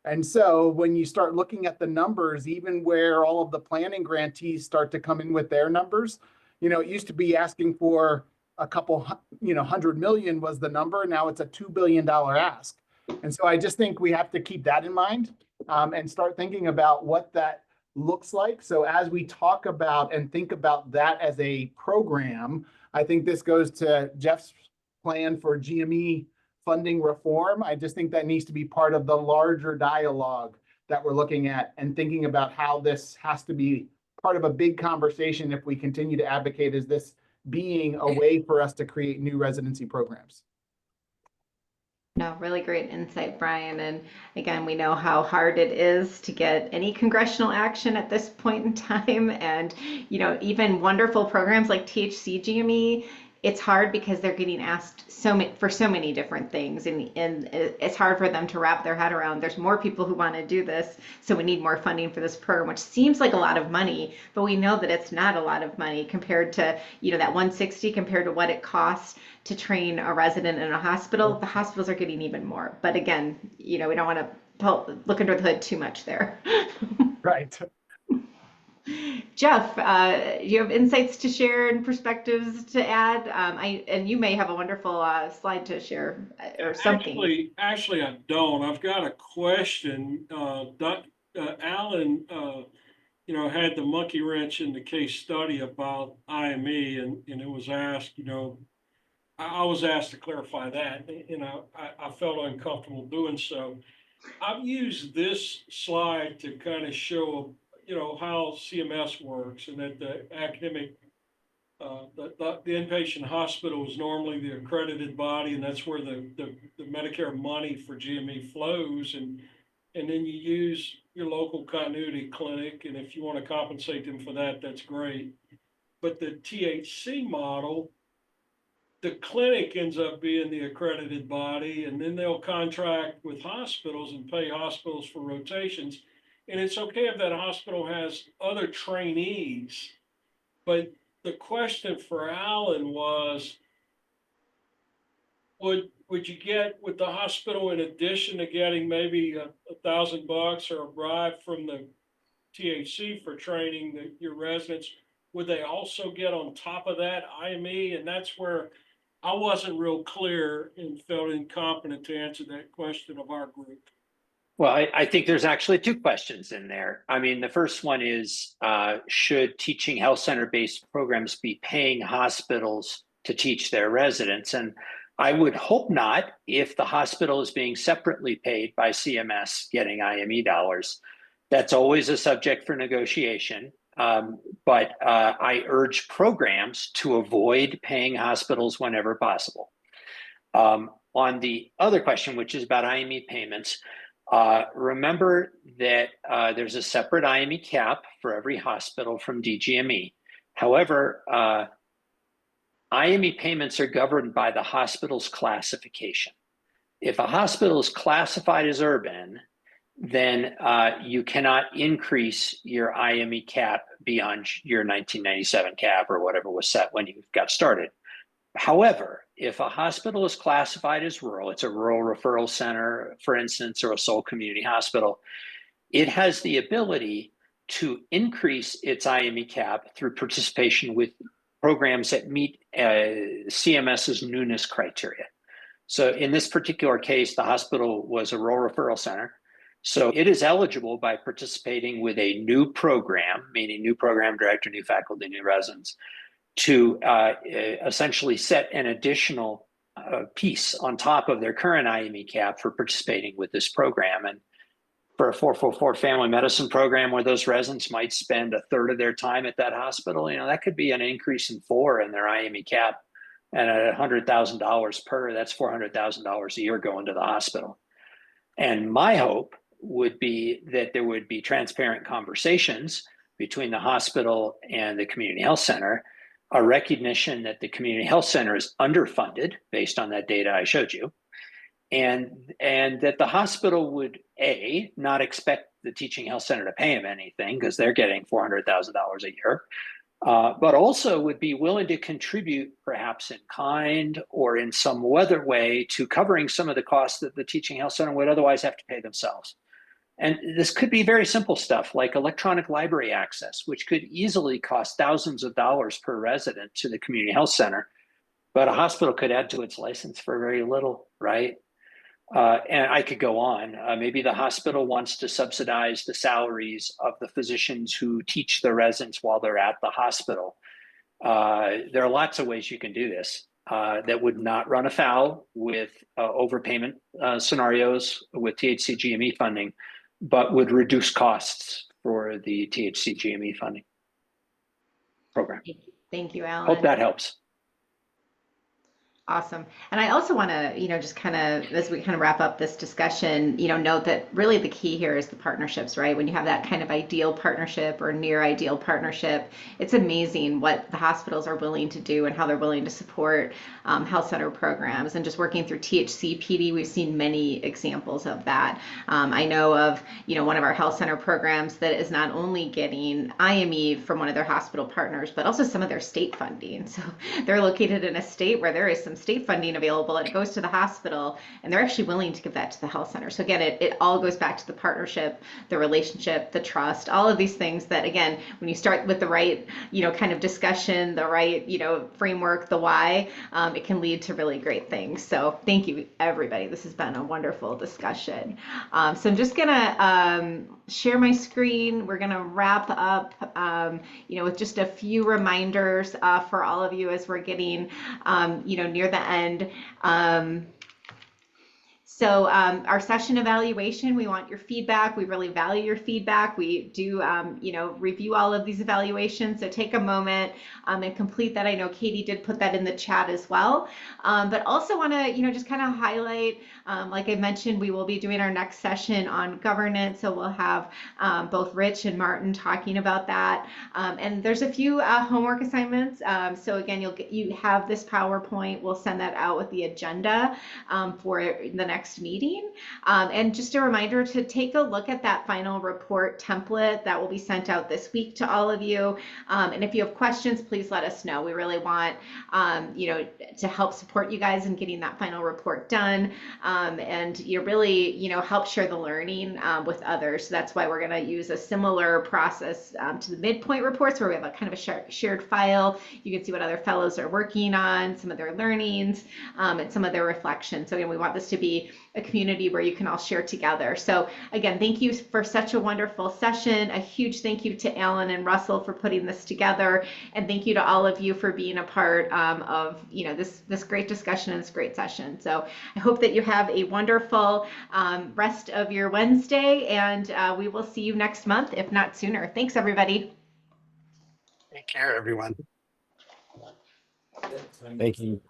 S8: And so when you start looking at the numbers, even where all of the planning grantees start to come in with their numbers, it used to be asking for a couple, 100 million was the number. Now it's a $2 billion ask. And so I just think we have to keep that in mind and start thinking about what that looks like. So as we talk about and think about that as a program, I think this goes to Jeff's plan for GME funding reform. I just think that needs to be part of the larger dialogue that we're looking at and thinking about how this has to be part of a big conversation if we continue to advocate as this being a way for us to create new residency programs.
S1: No, really great insight, Brian. And again, we know how hard it is to get any congressional action at this point in time. And, even wonderful programs like THC GME, it's hard because they're getting asked for so many different things, and it's hard for them to wrap their head around. There's more people who want to do this, so we need more funding for this program, which seems like a lot of money, but we know that it's not a lot of money compared to that 160 compared to what it costs to train a resident in a hospital. The hospitals are getting even more, but again, we don't want to look under the hood too much there.
S8: Right.
S1: Jeff, you have insights to share and perspectives to add. And you may have a wonderful slide to share or something.
S3: Actually, I don't. I've got a question. Alan, had the monkey wrench in the case study about IME, and it was asked, I was asked to clarify that. I felt uncomfortable doing so. I've used this slide to kind of show how CMS works, and that the academic, the inpatient hospital is normally the accredited body, and that's where the Medicare money for GME flows, and then you use your local continuity clinic, and if you want to compensate them for that, that's great. But the THC model, the clinic ends up being the accredited body, and then they'll contract with hospitals and pay hospitals for rotations. And it's okay if that hospital has other trainees, but the question for Alan was, would the hospital, in addition to getting maybe $1,000 or a bribe from the THC for training your residents, would they also get on top of that IME? And that's where I wasn't real clear and felt incompetent to answer that question of our group.
S5: Well, I think there's actually two questions in there. I mean, the first one is, should teaching health center-based programs be paying hospitals to teach their residents? And I would hope not, if the hospital is being separately paid by CMS getting IME dollars. That's always a subject for negotiation. But I urge programs to avoid paying hospitals whenever possible. On the other question, which is about IME payments, remember that there's a separate IME cap for every hospital from DGME. However, IME payments are governed by the hospital's classification. If a hospital is classified as urban, then you cannot increase your IME cap beyond your 1997 cap or whatever was set when you got started. However, if a hospital is classified as rural, it's a rural referral center, for instance, or a sole community hospital, it has the ability to increase its IME cap through participation with programs that meet CMS's newness criteria. So in this particular case, the hospital was a rural referral center. So it is eligible by participating with a new program, meaning new program director, new faculty, new residents, to essentially set an additional piece on top of their current IME cap for participating with this program. for a 444 family medicine program where those residents might spend a third of their time at that hospital, that could be an increase in 4 in their IME cap. And at $100,000 per, that's $400,000 a year going to the hospital. And my hope would be that there would be transparent conversations between the hospital and the community health center, a recognition that the community health center is underfunded based on that data I showed you, and that the hospital would not expect the teaching health center to pay them anything because they're getting $400,000 a year, but also would be willing to contribute perhaps in kind or in some other way to covering some of the costs that the teaching health center would otherwise have to pay themselves. And this could be very simple stuff like electronic library access, which could easily cost thousands of dollars per resident to the community health center, but a hospital could add to its license for very little, right? And I could go on. Maybe the hospital wants to subsidize the salaries of the physicians who teach the residents while they're at the hospital. There are lots of ways you can do this that would not run afoul with overpayment scenarios with THC GME funding, but would reduce costs for the THC GME funding program.
S1: Thank you, Alan.
S5: Hope that helps.
S1: Awesome. And I also want to, just kind of, as we kind of wrap up this discussion, note that really the key here is the partnerships, right? When you have that kind of ideal partnership or near ideal partnership, it's amazing what the hospitals are willing to do and how they're willing to support health center programs. And just working through THC PD, we've seen many examples of that. I know of, one of our health center programs that is not only getting IME from one of their hospital partners, but also some of their state funding. So they're located in a state where there is some state funding available and it goes to the hospital, and they're actually willing to give that to the health center. So again, it all goes back to the partnership, the relationship, the trust, all of these things that, again, when you start with the right, kind of discussion, the right, framework, the why, it can lead to really great things. So thank you, everybody. This has been a wonderful discussion. So I'm just gonna share my screen. We're gonna wrap up, with just a few reminders for all of you as we're getting, near the end. So our session evaluation, we want your feedback. We really value your feedback. We do, review all of these evaluations. So take a moment and complete that. I know Katie did put that in the chat as well. But also want to, just kind of highlight, like I mentioned, we will be doing our next session on governance. So we'll have both Rich and Martin talking about that. And there's a few homework assignments. So again, you have this PowerPoint. We'll send that out with the agenda for the next meeting. And just a reminder to take a look at that final report template that will be sent out this week to all of you. And if you have questions, please let us know. We really want, to help support you guys in getting that final report done. And you really, help share the learning with others. So that's why we're going to use a similar process to the midpoint reports, where we have a kind of a shared file. You can see what other fellows are working on, some of their learnings, and some of their reflections. So again, we want this to be a community where you can all share together. So again, thank you for such a wonderful session. A huge thank you to Alan and Russell for putting this together. And thank you to all of you for being a part of, this great discussion and this great session. So I hope that you have a wonderful rest of your Wednesday, and we will see you next month, if not sooner. Thanks, everybody.
S2: Take care, everyone.
S6: Thank you.